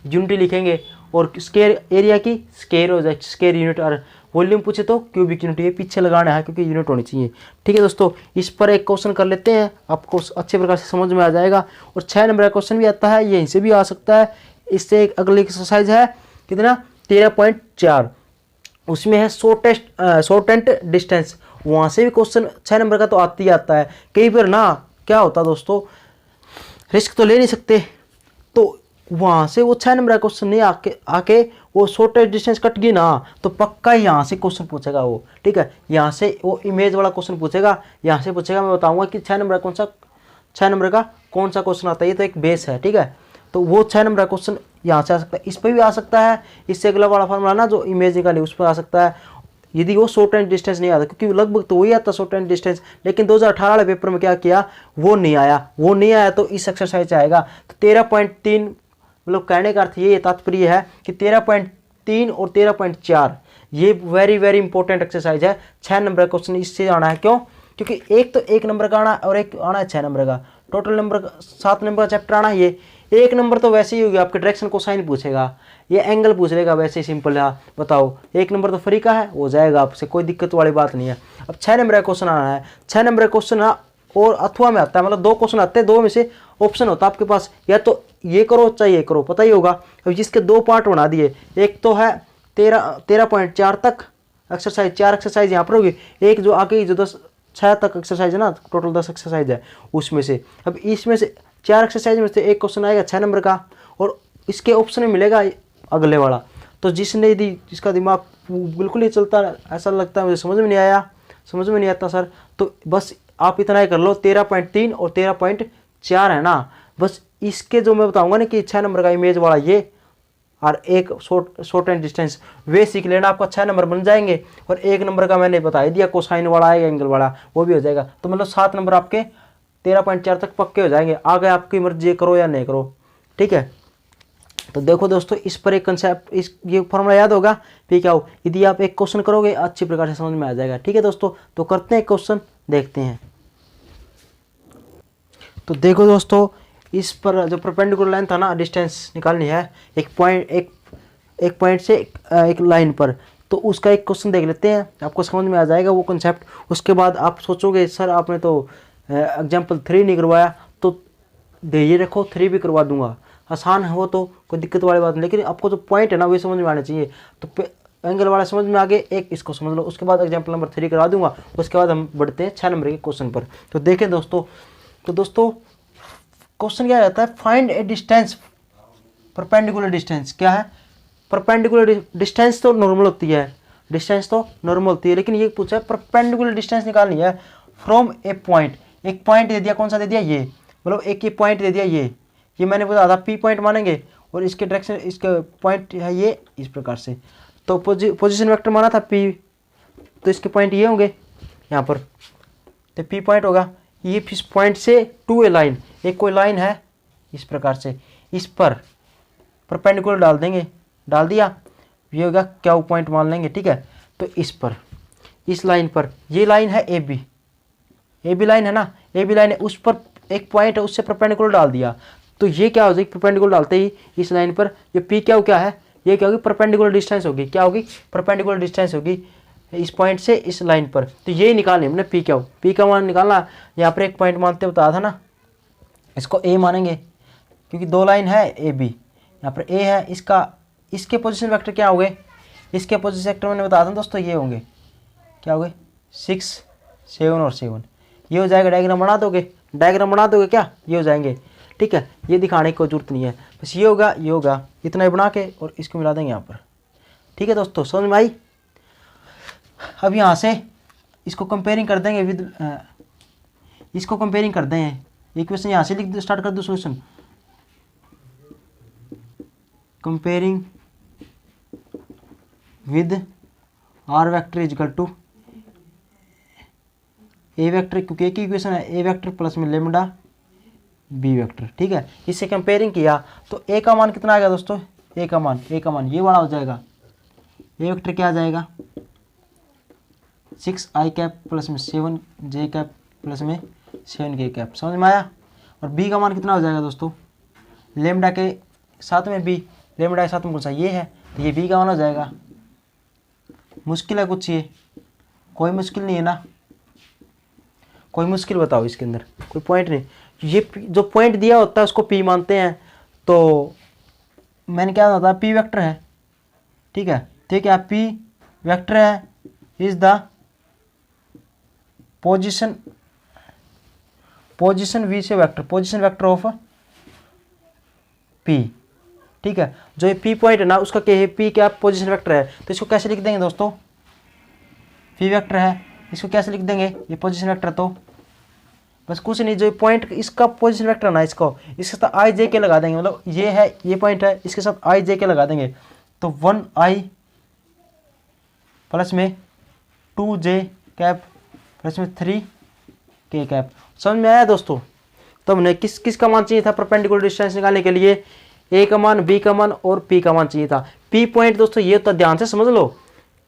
A: यूनिटी लिखेंगे, और स्केयर एरिया की स्केयर हो जाए, स्केयर यूनिट, और वॉल्यूम पूछे तो क्यूबिक यूनिट, ये पीछे लगाना है क्योंकि यूनिट होनी चाहिए। ठीक है दोस्तों, इस पर एक क्वेश्चन कर लेते हैं, आपको अच्छे प्रकार से समझ में आ जाएगा। और 6 नंबर का क्वेश्चन भी आता है, यहीं से भी आ सकता है। इससे एक अगली एक्सरसाइज है कितना 13.4, उसमें है शॉर्टेंट डिस्टेंस, वहाँ से भी क्वेश्चन 6 नंबर का तो आती ही आता है। कई बार ना क्या होता है दोस्तों, रिस्क तो ले नहीं सकते, तो वहाँ से वो 6 नंबर का क्वेश्चन नहीं आके वो शॉर्टेस्ट डिस्टेंस कट गई ना, तो पक्का यहाँ से क्वेश्चन पूछेगा वो। ठीक है, यहाँ से वो इमेज वाला क्वेश्चन पूछेगा, यहाँ से पूछेगा, मैं बताऊंगा कि 6 नंबर का कौन सा क्वेश्चन आता है, ये तो एक बेस है। ठीक है, तो वो 6 नंबर का क्वेश्चन यहाँ से आ सकता है, इस पर भी आ सकता है, इससे अगला वाला फॉर्मूला ना जो इमेज निकाली उस पर आ सकता है, यदि वो शॉर्ट एंड डिस्टेंस नहीं आता, क्योंकि लगभग तो वही आता शॉर्ट एंड डिस्टेंस, लेकिन 2018 वाले पेपर में क्या किया, वो नहीं आया, तो इस एक्सरसाइज आएगा। तो 13.3 मतलब कहने का अर्थ ये तात्पर्य है कि 13.3 और 13.4 ये वेरी वेरी इंपॉर्टेंट एक्सरसाइज है। 6 नंबर का क्वेश्चन इससे आना है, क्यों, क्योंकि एक तो 1 नंबर का आना और एक आना है 6 नंबर का, टोटल नंबर 7 नंबर का चैप्टर आना है। ये 1 नंबर तो वैसे ही हो गया, आपके डायरेक्शन को साइन पूछेगा, ये एंगल पूछ लेगा, वैसे ही सिंपल है। बताओ 1 नंबर तो फ्री का है, हो जाएगा आपसे, कोई दिक्कत वाली बात नहीं है। अब 6 नंबर का क्वेश्चन आना है, 6 नंबर का क्वेश्चन और अथवा में आता है, मतलब 2 क्वेश्चन आते हैं, 2 में से ऑप्शन होता है आपके पास, या तो ये करो चाहे ये करो, पता ही होगा। अब जिसके 2 पार्ट बना दिए, एक तो है 13.4 तक एक्सरसाइज, 4 एक्सरसाइज यहाँ पर होगी, एक जो आगे जो 6 तक एक्सरसाइज है ना, टोटल 10 एक्सरसाइज है उसमें से। अब इसमें से 4 एक्सरसाइज में से एक क्वेश्चन आएगा 6 नंबर का, और इसके ऑप्शन में मिलेगा अगले वाला। तो जिसका दिमाग बिल्कुल ही चलता, ऐसा लगता है मुझे समझ में नहीं आया, समझ में नहीं आता सर, तो बस आप इतना ही कर लो, 13.3 और 13.4 है ना, बस इसके जो मैं बताऊंगा ना कि 6 नंबर का इमेज वाला ये और एक शॉर्ट एंड डिस्टेंस, वे सीख लेना, आपका 6 नंबर बन जाएंगे। और 1 नंबर का मैंने बता ही दिया, कोसाइन वाला आएगा, एंगल वाला, वो भी हो जाएगा। तो मतलब 7 नंबर आपके 13.4 तक पक्के हो जाएंगे। आगे आपकी मर्जी करो या नहीं करो, ठीक है। तो देखो दोस्तों, इस पर एक कंसेप्ट, ये फॉर्मूला याद होगा, ठीक है। यदि आप एक क्वेश्चन करोगे अच्छी प्रकार से समझ में आ जाएगा, ठीक है दोस्तों। तो करते हैं क्वेश्चन, देखते हैं। तो देखो दोस्तों, इस पर जो परपेंडिकुलर लाइन था ना, डिस्टेंस निकालनी है एक पॉइंट से एक लाइन पर, तो उसका एक क्वेश्चन देख लेते हैं, आपको समझ में आ जाएगा वो कंसेप्ट। उसके बाद आप सोचोगे सर आपने तो एग्जाम्पल 3 नहीं करवाया, तो ये रखो 3 भी करवा दूंगा, आसान है वो, तो कोई दिक्कत वाली बात नहीं, लेकिन आपको जो पॉइंट है ना वो समझ में आना चाहिए। तो एंगल वाला समझ में आ गए, एक इसको समझ लो, उसके बाद एग्जाम्पल नंबर 3 करवा दूंगा, उसके बाद हम बढ़ते हैं 6 नंबर के क्वेश्चन पर। तो देखें दोस्तों, तो दोस्तों क्वेश्चन क्या रहता है, फाइंड ए डिस्टेंस, परपेंडिकुलर डिस्टेंस क्या है, परपेंडिकुलर डिस्टेंस तो नॉर्मल होती है, डिस्टेंस तो नॉर्मल होती है, लेकिन ये पूछा है परपेंडिकुलर डिस्टेंस निकालनी है फ्रॉम ए पॉइंट। एक पॉइंट दे दिया, कौन सा दे दिया, ये मतलब एक ये पॉइंट दे दिया, ये मैंने बताया था पी पॉइंट मानेंगे, और इसके डायरेक्शन, इसका पॉइंट है ये इस प्रकार से। तो पोजीशन वेक्टर माना था पी, तो इसके पॉइंट ये होंगे यहाँ पर, तो पी पॉइंट होगा। ये इस पॉइंट से टू ए लाइन, एक कोई लाइन है इस प्रकार से, इस पर परपेंडिकुलर डाल देंगे, डाल दिया, ये होगा क्या पॉइंट मान लेंगे, ठीक है। तो इस पर, इस लाइन पर, ये लाइन है ए बी लाइन है ना, ए बी लाइन है, उस पर एक पॉइंट है, उससे परपेंडिकुलर डाल दिया, तो ये क्या हो जाएगी, परपेंडिकुलर डालते ही इस लाइन पर ये पी क्या है, ये क्या होगी, परपेंडिकुलर डिस्टेंस होगी, क्या होगी, परपेंडिकुलर डिस्टेंस होगी इस पॉइंट से इस लाइन पर। तो ये निकालने हमने पी का मान निकालना, यहाँ पर एक पॉइंट मानते बताया था ना, इसको ए मानेंगे क्योंकि 2 लाइन है ए बी, यहाँ पर ए है, इसके पोजीशन वेक्टर क्या होंगे, इसके पोजीशन वेक्टर मैंने बताया था दोस्तों, ये होंगे क्या होंगे 6 7 और 7, ये हो जाएगा। डायग्राम बना दोगे क्या, ये हो जाएंगे, ठीक है। ये दिखाने की कोई जरूरत नहीं है, बस ये होगा, इतना ही बना के और इसको मिला देंगे यहाँ पर, ठीक है दोस्तों, समझ में आई। अब यहाँ से इसको कंपेयरिंग कर देंगे विद, इसको कंपेयरिंग कर देंगे, इक्वेशन यहाँ से लिख दो, स्टार्ट कर दो solution, comparing with R vector is equal to A vector, क्योंकि एक ही इक्वेशन है, ए वेक्टर प्लस में लेमडा बी वेक्टर, ठीक है। इससे कंपेयरिंग किया तो ए का मान कितना आएगा दोस्तों, ए का मान ये वाला हो जाएगा, ए वेक्टर क्या आ जाएगा 6i कैप प्लस में 7j कैप प्लस में 7k कैप, समझ में आया। और बी का मान कितना हो जाएगा दोस्तों, लेमडा के साथ में बी, लेमडा के साथ में कौन सा ये है, तो ये बी का मान हो जाएगा। मुश्किल है कुछ, ये कोई मुश्किल नहीं है ना, कोई मुश्किल बताओ इसके अंदर, कोई पॉइंट नहीं। ये जो पॉइंट दिया होता है उसको पी मानते हैं, तो मैंने क्या बताया, पी वेक्टर है, ठीक है, ठीक है, पी वेक्टर है इज द पोजीशन वी से vector, position vector of P, ठीक है। जो ये पी पॉइंट है ना, उसका क्या है, पी क्या पोजीशन वेक्टर है, तो इसको कैसे लिख देंगे दोस्तों, पी वेक्टर है, इसको कैसे लिख देंगे, ये पोजीशन वेक्टर, तो बस कुछ नहीं, जो पॉइंट इसका पोजीशन वेक्टर ना, इसके साथ आई जे के लगा देंगे, मतलब ये है, ये पॉइंट है, इसके साथ आई जे के लगा देंगे, तो 1i प्लस में 2j कैप प्लस में 3k कैप। समझ में आया दोस्तों। तो हमने किस का मान चाहिए था परपेंडिकुलर डिस्टेंस निकालने के लिए, ए का मान, बी का मान और पी का मान चाहिए था। पी पॉइंट दोस्तों ये होता, ध्यान से समझ लो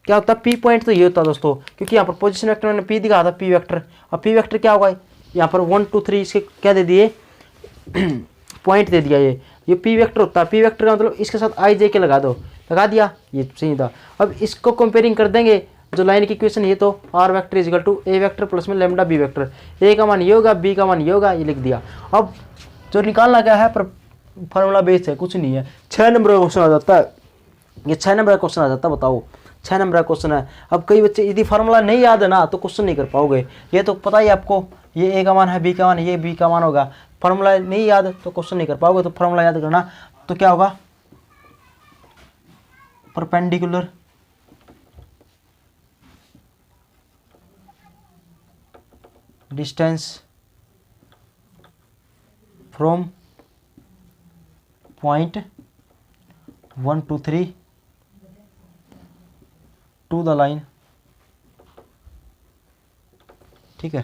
A: क्या होता है पी पॉइंट, तो ये होता दोस्तों, क्योंकि यहाँ पर पोजीशन वेक्टर मैंने पी दिखा था, पी वेक्टर, और पी वेक्टर क्या होगा, यहाँ पर 1 2 3 इसके क्या दे दिए पॉइंट दे दिया, ये पी वेक्टर होता है। पी वेक्टर का मतलब इसके साथ आई जे के लगा दो, लगा दिया, ये सही था। अब इसको कंपेयरिंग कर देंगे जो लाइन की इक्वेशन ये तो R vector is equal to A vector plus में लेमडा बी वेक्टर, ए का मान ये होगा, बी का मान ये होगा, ये लिख दिया। अब जो निकालना क्या है, पर फॉर्मूला बेस है, कुछ नहीं है। 6 नंबर का क्वेश्चन आ जाता है, ये 6 नंबर का क्वेश्चन आ जाता है, बताओ 6 नंबर का क्वेश्चन है। अब कई बच्चे यदि फार्मूला नहीं याद है ना तो क्वेश्चन नहीं कर पाओगे, ये तो पता ही आपको, ये ए का मान है, बी का मान, ये बी का मान होगा, फार्मूला नहीं याद तो क्वेश्चन नहीं कर पाओगे। तो फार्मूला याद करना, तो क्या होगा, perpendicular distance from point 1 to 3 to the line, ठीक है,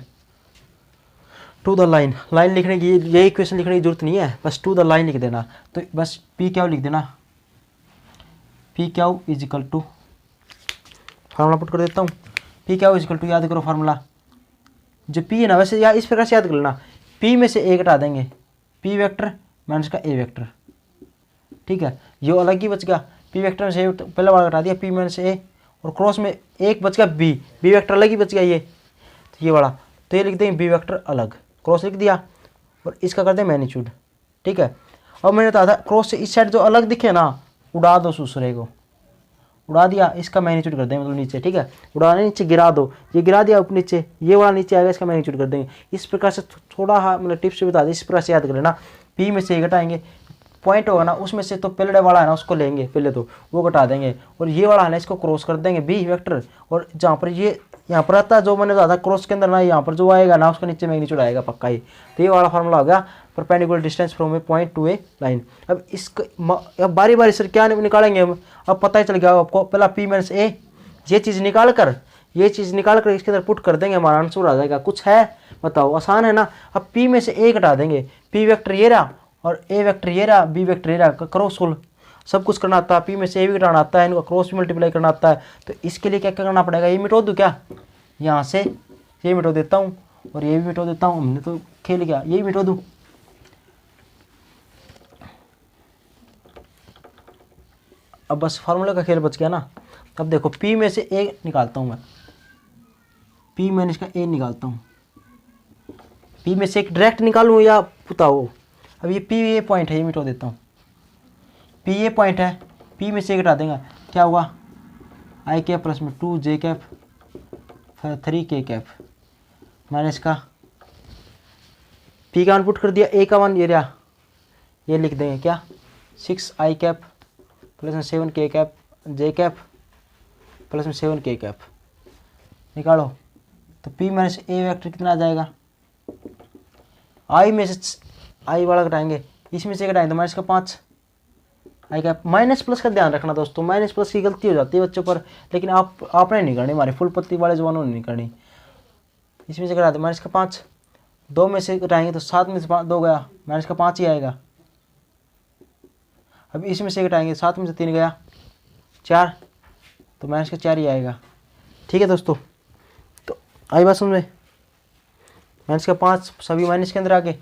A: टू द लाइन। लाइन लिखने की ये इक्वेशन लिखने की जरूरत नहीं है, बस टू द लाइन लिख देना। तो बस पी क्यू लिख देना, P Q is equal to, formula put कर देता हूँ, P Q is equal to, याद करो फार्मूला, जो पी है ना वैसे या इस प्रकार से याद कर लेना, पी में से ए घटा देंगे, पी वेक्टर माइनस का ए वेक्टर, ठीक है, ये अलग ही बच गया, पी वेक्टर में से पहला वाला घटा दिया, पी माइनस ए, और क्रॉस में एक बच गया बी, बी वेक्टर अलग ही बच गया, ये वाला, तो ये लिख देंगे बी वेक्टर अलग, क्रॉस लिख दिया, और इसका कर दें मैग्नीट्यूड, ठीक है। अब मैंने कहा था क्रॉस से इस साइड जो अलग दिखे ना, उड़ा दो दूसरे को, उड़ा दिया, इसका मैग्नीट्यूड कर देंगे, मतलब नीचे, ठीक है, उड़ाने नीचे गिरा दो, ये गिरा दिया ऊपर नीचे, ये वाला नीचे आएगा, इसका मैग्नीट्यूड कर देंगे। इस प्रकार से थोड़ा मतलब टिप्स बता दें, इस प्रकार से याद कर लेना, पी में से घटाएंगे, पॉइंट होगा ना उसमें से तो पहले वाला है ना उसको लेंगे, पहले तो वो घटा देंगे, और ये वाला है ना इसको क्रॉस कर देंगे बी वेक्टर, और जहाँ पर ये यहाँ पर आता है जो मैंने कहा था क्रॉस के अंदर ना, यहाँ पर जो आएगा ना उसका नीचे मैग्नीट्यूड आएगा पक्का ही। तो ये वाला फार्मूला हो गया perpendicular distance from A point two A line. अब इसको अब बारी बारी से क्या निकालेंगे हम, अब पता ही चल गया आपको, पहला पी माइनस ए, ये चीज़ निकाल कर इसके अंदर पुट कर देंगे, हमारा आंसर आ जाएगा। कुछ है बताओ, आसान है ना। अब पी में से ए घटा देंगे, पी वेक्टर ये रहा और ए वेक्टर ये रहा, बी वेक्टर ये रहा, क्रॉस सोल्व सब कुछ करना आता है, पी में से ए भी घटाना आता है, इनको क्रॉस भी मल्टीप्लाई करना आता है। तो इसके लिए क्या क्या करना पड़ेगा, ये मिटो दूँ क्या, यहाँ से ये मिटो देता हूँ और ये भी मिटो देता हूँ, हमने तो खेल गया, ये मिटो दूँ। अब बस फार्मूले का खेल बच गया ना। अब देखो पी में से ए निकालता हूँ मैं, पी में इसका ए निकालता हूँ, पी में से एक डायरेक्ट निकालूँ या बताओ। अब ये पी ए पॉइंट है, ये मिटो देता हूँ, पी ए पॉइंट है, पी में से घटा देंगे क्या होगा, आई कैप प्लस में 2 जे कैप 3 के कैप माइनस का पी का मान पुट कर दिया, ए का मान ये रहा, ये लिख देंगे क्या 6 आई कैप प्लस में 7 के कैप जे कैप प्लस में 7 के कैप निकालो। तो पी माइनस ए वेक्टर कितना आ जाएगा, आई में से आई वाला घटाएंगे, इसमें से घटाएंगे तो माइनस का 5 आई कैप। माइनस प्लस का ध्यान रखना दोस्तों, माइनस प्लस की गलती हो जाती है बच्चों पर, लेकिन आपने नहीं करनी, हमारे फुल पत्ती वाले जवानों ने नहीं करनी। इसमें से घटा दे माइनस का 5, 2 में से घटाएंगे तो 7 में से 2 गया, माइनस का 5 ही आएगा। अब इसमें से घटाएंगे 7 में से 3 गया 4, तो माइनस का 4 ही आएगा। ठीक है दोस्तों, तो आई बात समझ में, माइनस का 5 सभी माइनस के अंदर आ गए।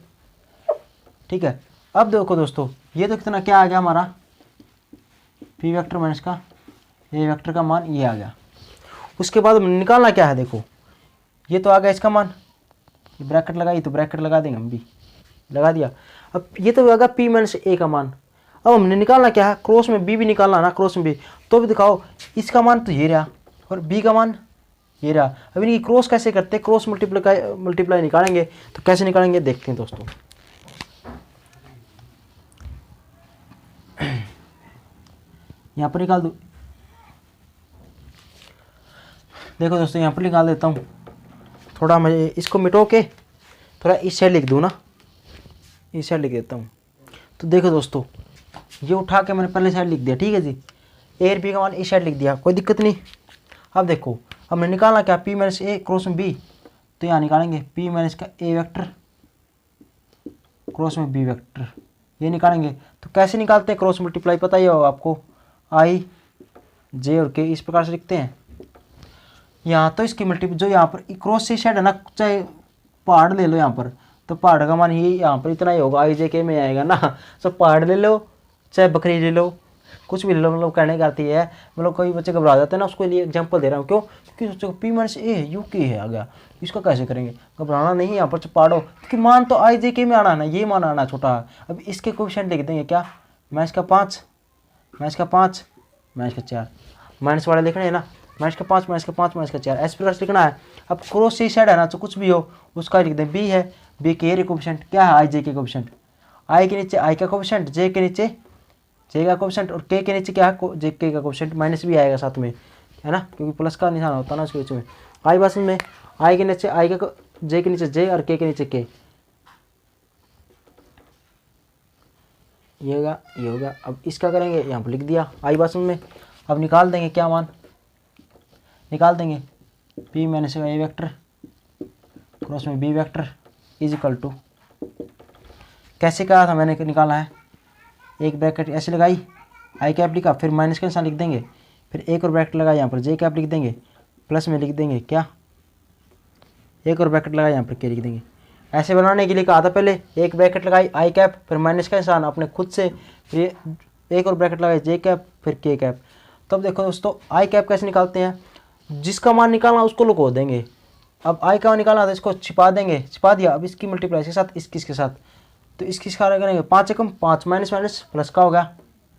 A: ठीक है, अब देखो दोस्तों ये तो कितना क्या आ गया हमारा, पी वेक्टर माइनस का ए वेक्टर का मान ये आ गया। उसके बाद निकालना क्या है, देखो ये तो आ गया इसका मान, ये ब्रैकेट लगाई तो ब्रैकेट लगा देंगे, हम भी लगा दिया। अब ये तो आ गया पी माइनस ए का मान। अब हमने निकालना क्या है, क्रॉस में बी भी निकालना ना, क्रॉस में बी, तो भी दिखाओ इसका मान तो ये रहा और बी का मान ये रहा। अब इनकी क्रॉस कैसे करते हैं, क्रॉस मल्टीप्लाई निकालेंगे, तो कैसे निकालेंगे देखते हैं दोस्तों। यहाँ पर निकाल दो, देखो दोस्तों यहाँ पर निकाल देता हूँ, थोड़ा मैं इसको मिटो के थोड़ा इस साइड लिख दूँ ना, इस साइड लिख देता हूँ। तो देखो दोस्तों ये उठा के मैंने पहले साइड लिख दिया, ठीक है जी, ए और बी का मान इस साइड लिख दिया, कोई दिक्कत नहीं। अब देखो हमने निकालना क्या, पी माइनस ए क्रॉस में बी, तो यहाँ निकालेंगे पी माइनस का ए वेक्टर क्रॉस में बी वेक्टर, ये निकालेंगे। तो कैसे निकालते हैं क्रॉस मल्टीप्लाई, पता ही होगा आपको, आई जे और के इस प्रकार से लिखते हैं। यहाँ तो इसकी मल्टीप्लाई जो यहाँ पर क्रॉस से साइड है ना, चाहे पहाड़ ले लो यहाँ पर, तो पहाड़ का मान ही यहाँ पर इतना ही होगा, आई जे के में आएगा ना। सब पहाड़ ले लो चाहे बकरी ले लो, कुछ भी मतलब कहने की आती है, मतलब कोई बच्चे घबरा जाते हैं ना, उसके लिए एग्जांपल दे रहा हूँ। क्यों? क्योंकि सोचो पी माइनस ए है, यू के है आ गया, इसका कैसे करेंगे? घबराना नहीं, यहाँ पर पाड़ो, क्योंकि मान तो आई जे के में आना है ना, ये मान आना छोटा है। अब इसके कोएफिशिएंट लिख देंगे क्या, माइनस का 5, माइनस का 5, माइनस का 4, माइनस वाले लिखने हैं ना, माइनस का 5, माइनस का 5, माइनस का 4, एस प्लस लिखना है। अब क्रॉस सी साइड है ना, तो कुछ भी हो उसका लिख दें, बी है, बी के कोएफिशिएंट क्या है, आई जे के कोएफिशिएंट, आई के नीचे आई का कोएफिशिएंट, जे के नीचे जे का कोएफिशिएंट, और के नीचे क्या है, जे के का कोएफिशिएंट, माइनस भी आएगा साथ में, है ना, क्योंकि प्लस का निशान होता है ना उसके बीच में। आई बस में आई के नीचे आई का, जे के नीचे जे और के नीचे के, ये होगा ये होगा। अब इसका करेंगे, यहाँ पर लिख दिया आई बस में। अब निकाल देंगे क्या मान, निकाल देंगे P minus A vector cross में B vector is equal to, कैसे कहा था मैंने निकाला है, एक ब्रैकेट ऐसे लगाई, आई कैप लिखा, फिर माइनस के निशान लिख देंगे, फिर एक और ब्रैकेट लगाया, यहाँ पर जे कैप लिख देंगे, प्लस में लिख देंगे क्या, एक और ब्रैकेट लगाया, यहाँ पर के लिख देंगे। ऐसे बनाने के लिए कहा था पहले, एक ब्रैकेट लगाई आई कैप, फिर माइनस का निशान अपने खुद से, फिर एक और ब्रैकेट लगाई जे कैप, फिर के कैप। तब देखो दोस्तों आई कैप कैसे निकालते हैं, जिसका मान निकालना उसको लुको देंगे। अब आई का मान निकालना था, इसको छिपा देंगे, छिपा दिया। अब इसकी मल्टीप्लाई इसके साथ, इसके साथ, तो इसकी करेंगे 5 एकम 5, माइनस माइनस प्लस का होगा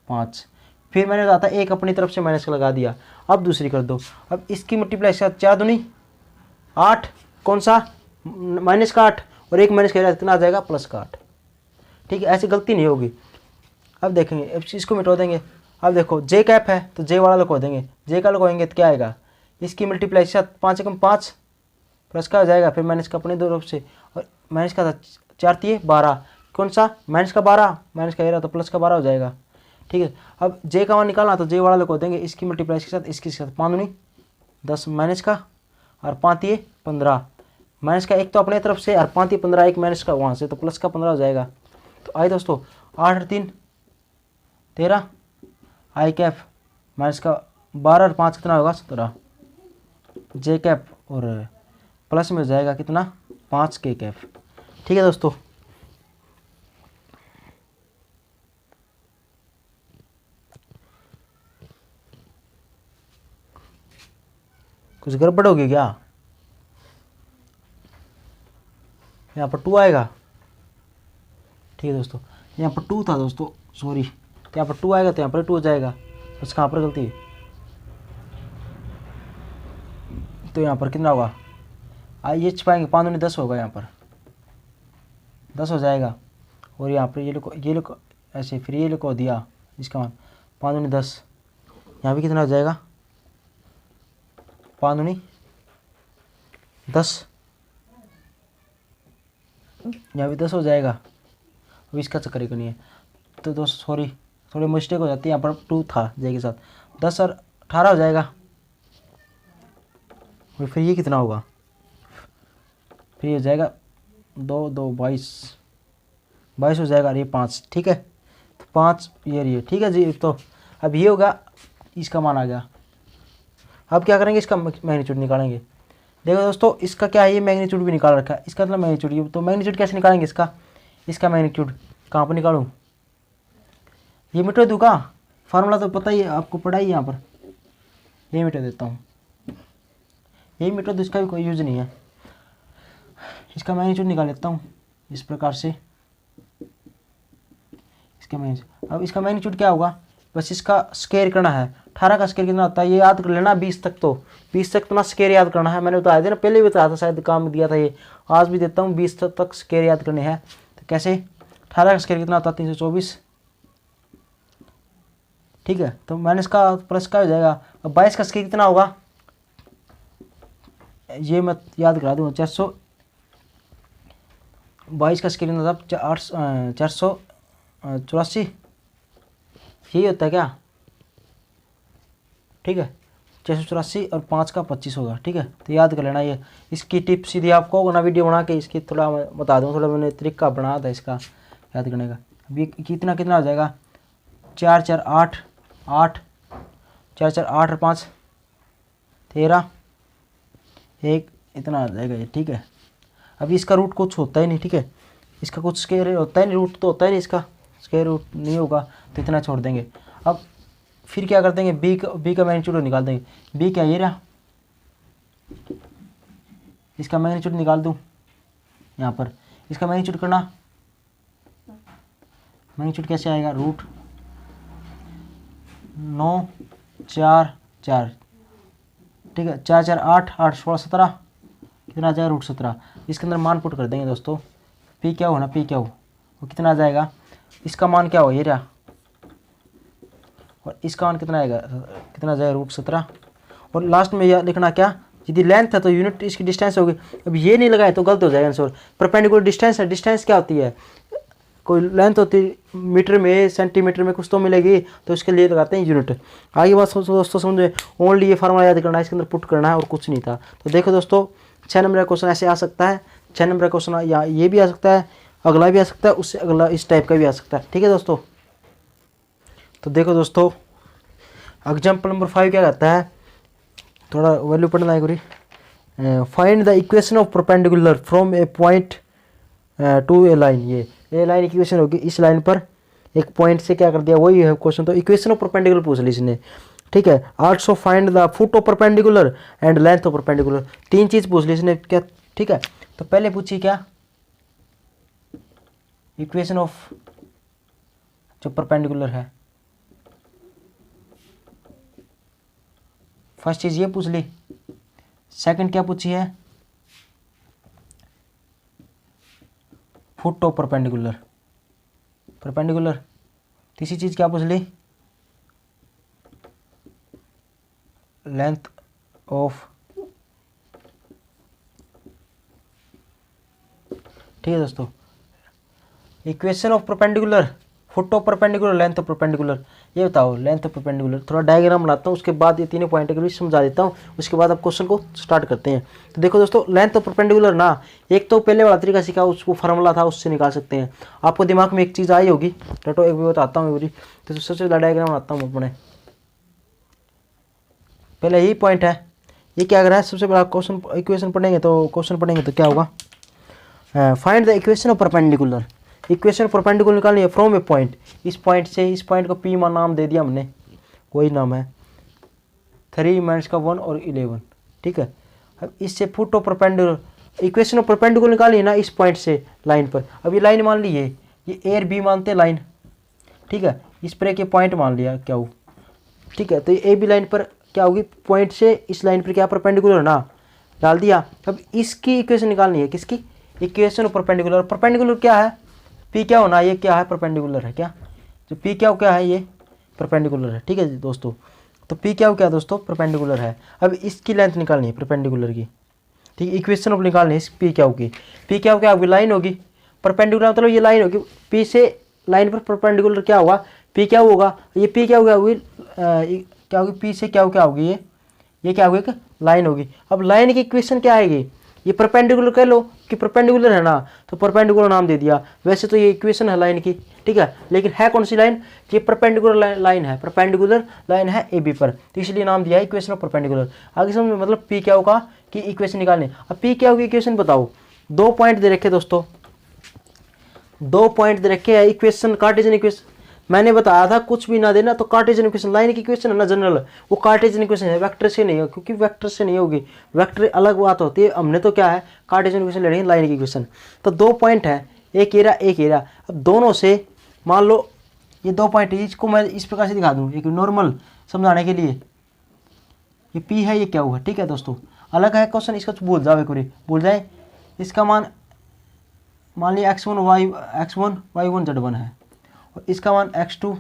A: 5, फिर मैंने बताया था एक अपनी तरफ से माइनस का लगा दिया। अब दूसरी कर दो, अब इसकी मल्टीप्लाई इसके साथ 4 दूनी 8, कौन सा माइनस का 8, और एक माइनस का कितना आ जाएगा, प्लस का 8। ठीक है, ऐसी गलती नहीं होगी। अब देखेंगे, अब इसको मिटा देंगे। अब देखो जे कैप है तो जे वाला लगा देंगे, जे का लगाएंगे तो क्या आएगा, इसकी मल्टीप्लाई के साथ 5 एकम 5 प्लस का हो जाएगा, फिर माइनस का अपने दो तरफ से, और माइनस का 4 तिये 12, कौन सा माइनस का 12, माइनस का 11 तो प्लस का 12 हो जाएगा। ठीक है, अब जे का मान निकालना तो जे वाला लगा देंगे, इसकी मल्टीप्लाई के साथ इसके साथ 5 दूनी 10 माइनस का, और 5 तिये 15, माइनस का एक तो अपने तरफ से और 5 तिये 15, एक माइनस का वहाँ से, तो प्लस का 15 हो जाएगा। तो आइए दोस्तों 8 और 3 13, आई कैप माइनस का 12 और 5 कितना होगा 17, जे कैप और प्लस में हो जाएगा कितना 5 के कैप। ठीक है दोस्तों, कुछ गड़बड़ होगी क्या, यहाँ पर 2 आएगा। ठीक है दोस्तों, यहाँ पर 2 था दोस्तों, सॉरी, तो यहाँ पर 2 आएगा तो यहाँ पर 2 हो जाएगा, बस कहाँ पर गलती है, तो यहाँ पर कितना होगा, ये छिपाएंगे 5 दूनी 10 होगा, यहाँ पर 10 हो जाएगा, और यहाँ पर ये लिखो ऐसे, फिर ये लिखो दिया इसका मान 5 दूनी 10, यहाँ भी कितना हो जाएगा 5 दूनी 10, यहाँ भी 10 हो जाएगा। अब इसका चक्कर ही नहीं है, तो दोस्त सॉरी थोड़ी मिस्टेक हो जाती है, यहाँ पर 2 था जे के साथ, 10 और 18 हो जाएगा, और फिर ये कितना होगा, फिर ये हो जाएगा 2 2 22 हो जाएगा, और ये 5। ठीक है, तो 5 ये ठीक है जी। तो अब ये होगा, इसका मान आ गया। अब क्या करेंगे, इसका मैग्नीट्यूड निकालेंगे। देखो दोस्तों, इसका क्या है, ये मैग्नीट्यूड भी निकाल रखा है, इसका मतलब मैग्नीट्यूड, तो मैग्नीट्यूड कैसे निकालेंगे इसका मैग्नीट्यूड कहाँ पर निकालूँ, ये मिटा दूँ का, फार्मूला तो पता ही है आपको, पढ़ा ही यहाँ पर, ये मिटा देता हूँ, यही मिटा दूँ, इसका भी कोई यूज़ नहीं है। इसका मैग्नीट्यूड निकाल लेता हूँ इस प्रकार से, इसका मैग्नीट्यूड। अब इसका मैग्नीट्यूड क्या होगा, बस इसका स्क्वायर करना है। 18 का स्क्वायर कितना होता है, ये याद कर लेना, 20 तक, तो 20 तक अपना स्क्वायर याद करना है। मैंने बताया था ना, पहले भी बताया था, शायद काम दिया था ये, आज भी देता हूँ, 20 तक स्क्वायर याद करने हैं। तो कैसे, 18 का स्क्वायर कितना होता है 324, ठीक है, तो माइनस का प्लस का हो जाएगा। अब 22 का स्क्वायर कितना होगा, ये मैं याद करा दूँ, 422 का स्क्वायर कितना था 484, यही होता है क्या, ठीक है, 484 और 5 का 25 होगा। ठीक है, तो याद कर लेना, ये इसकी टिप सीधी आपको ना वीडियो बना के इसकी थोड़ा बता दूँ, थोड़ा मैंने तरीका बनाया था इसका याद करने का। अभी कितना हो जाएगा, 4 4 8 8, 4 4 8 और 5 13, 1 इतना आ जाएगा ये। ठीक है, अभी इसका रूट कुछ होता ही नहीं, ठीक है, इसका कुछ स्क्वायर होता ही नहीं, रूट तो होता ही नहीं, इसका स्क्वायर रूट नहीं होगा, तो इतना छोड़ देंगे। अब फिर क्या कर देंगे, बी का मैग्नीट्यूड निकाल देंगे। बी क्या ये रहा, इसका मैग्नीट्यूड निकाल दूँ यहाँ पर, इसका मैग्नीट्यूड करना, मैग्नीट्यूड कैसे आएगा, रूट 9 4 4, ठीक है, 4 4 8 8 16 17, कितना आ जाएगा, रूट 17। इसके अंदर मान पुट कर देंगे दोस्तों, पी क्या हो ना, पी क्या हो वो कितना आ जाएगा, इसका मान क्या हो ये रहा, और इसका मान कितना आएगा, कितना आ जाएगा, रूट 17। और लास्ट में यह लिखना क्या, यदि लेंथ है तो यूनिट इसकी डिस्टेंस होगी। अब ये नहीं लगाए तो गलत हो जाएगा आंसर। परपेंडिकुलर डिस्टेंस है, डिस्टेंस क्या होती है, कोई लेंथ होती है मीटर में सेंटीमीटर में कुछ तो मिलेगी, तो इसके लिए लगाते हैं यूनिट। आगे बात दोस्तों समझे, ओनली ये फार्मूला याद करना है, इसके अंदर पुट करना है और कुछ नहीं था। तो देखो दोस्तों 6 नंबर का क्वेश्चन ऐसे आ सकता है, 6 नंबर का क्वेश्चन या ये भी आ सकता है, अगला भी आ सकता है, उससे अगला इस टाइप का भी आ सकता है, ठीक है दोस्तों। तो देखो दोस्तों एग्जाम्पल नंबर 5 क्या कहता है, थोड़ा वैल्यू पढ़ना है पूरी। Find the equation of perpendicular from A point two A line. ये लाइन की इक्वेशन होगी, इस लाइन पर एक पॉइंट से क्या कर दिया, वही है क्वेश्चन। तो इक्वेशन ऑफ परपेंडिकुलर पूछ ली इसने, ठीक है। Also find the foot of perpendicular and length of perpendicular, 3 चीज पूछ ली इसने क्या, ठीक है। तो पहले पूछी क्या, इक्वेशन ऑफ जो परपेंडिकुलर है, फर्स्ट चीज ये पूछ ली। सेकंड क्या पूछी है, फुट ऑफ परपेंडिकुलर, परपेंडिकुलर। तीसरी चीज क्या पूछ ली, लेंथ ऑफ, ठीक है दोस्तों। Equation of perpendicular, foot of perpendicular, length of perpendicular. ये बताओ लेंथ ऑफ परपेंडिकुलर, थोड़ा डायग्राम बनाता हूँ, उसके बाद ये तीनों पॉइंट भी समझा देता हूँ, उसके बाद आप क्वेश्चन को स्टार्ट करते हैं। तो देखो दोस्तों लेंथ ऑफ परपेंडिकुलर ना, एक तो पहले वाला तरीका सीखा, उसको फार्मूला था, उससे निकाल सकते हैं। आपको दिमाग में एक चीज़ आई होगी, टटो एक भी बताता हूँ, तो सबसे पहले डायग्राम बनाता हूँ अपने, पहले यही पॉइंट है, ये क्या कर रहा है, सबसे पहला क्वेश्चन इक्वेशन पढ़ेंगे तो क्या होगा, find the equation of perpendicular. Equation of perpendicular निकालनी है फ्रॉम ए पॉइंट, इस पॉइंट से, इस पॉइंट को पी मान नाम दे दिया हमने, वही नाम है 3 - 1 और 11, ठीक है। अब इससे foot of perpendicular, equation of perpendicular निकाली है ना इस पॉइंट से लाइन पर। अब ये लाइन मान ली है, ये ए और बी मानते लाइन, ठीक है। इस पर एक पॉइंट मान लिया क्या हो, ठीक है। तो ये ए बी लाइन पर क्या होगी, पॉइंट से इस लाइन पर क्या परपेंडिकुलर ना, डाल दिया। अब इसकी इक्वेशन निकालनी है, किसकी, इक्वेशन ऑफ परपेंडिकुलर। परपेंडिकुलर क्या है, पी क्या होना, ये क्या है, परपेंडिकुलर है क्या, जो पी क्या है, ये परपेंडिकुलर है, ठीक है दोस्तों। तो पी क्या है दोस्तों, परपेंडिकुलर है। अब इसकी लेंथ निकालनी है परपेंडिकुलर की, ठीक है। इक्वेशन ऑफ निकालनी है इस पी क्या होगी, पी क्या होगी, लाइन होगी, परपेंडिकुलर मतलब ये लाइन होगी, पी से लाइन पर परपेंडिकुलर क्या होगा, पी क्या होगा, ये पी क्या होगी, क्या होगी, पी से क्या होगी, ये क्या होगी, लाइन होगी। अब लाइन की इक्वेशन क्या आएगी, ये परपेंडिकुलर कह लो कि परपेंडिकुलर है ना, तो परपेंडिकुलर नाम दे दिया। वैसे तो ये इक्वेशन है लाइन की, ठीक है, लेकिन है कौन सी लाइन, ये परपेंडिकुलर लाइन है, परपेंडिकुलर लाइन है ए बी पर, तो इसलिए नाम दिया है इक्वेशन ऑफ परपेंडिकुलर। आगे समझ, मतलब पी क्या होगा कि इक्वेशन निकालने। अब पी क्या होगी इक्वेशन बताओ, 2 पॉइंट दे रखे दोस्तों, 2 पॉइंट दे रखे है, इक्वेशन कार्टेशियन इक्वेशन मैंने बताया था, कुछ भी ना देना तो कार्टेशियन इक्वेशन, लाइन की इक्वेशन है ना जनरल, वो कार्टेशियन इक्वेशन है, वेक्टर से नहीं है, क्योंकि वेक्टर से नहीं होगी, वेक्टर अलग बात होती है। हमने तो क्या है, कार्टेशियन इक्वेशन ले रही है, लाइन की इक्वेशन। तो 2 पॉइंट है, एक एरा एक एरा। अब दोनों से मान लो ये 2 पॉइंट, इसको मैं इस प्रकार से दिखा दूँ एक नॉर्मल समझाने के लिए, ये पी है, ये क्या हुआ, ठीक है दोस्तों। अलग है क्वेश्चन, इसका भूल जाओ, एक भूल जाए। इसका मान लिया x1 y1 z1 है, और इसका मान x2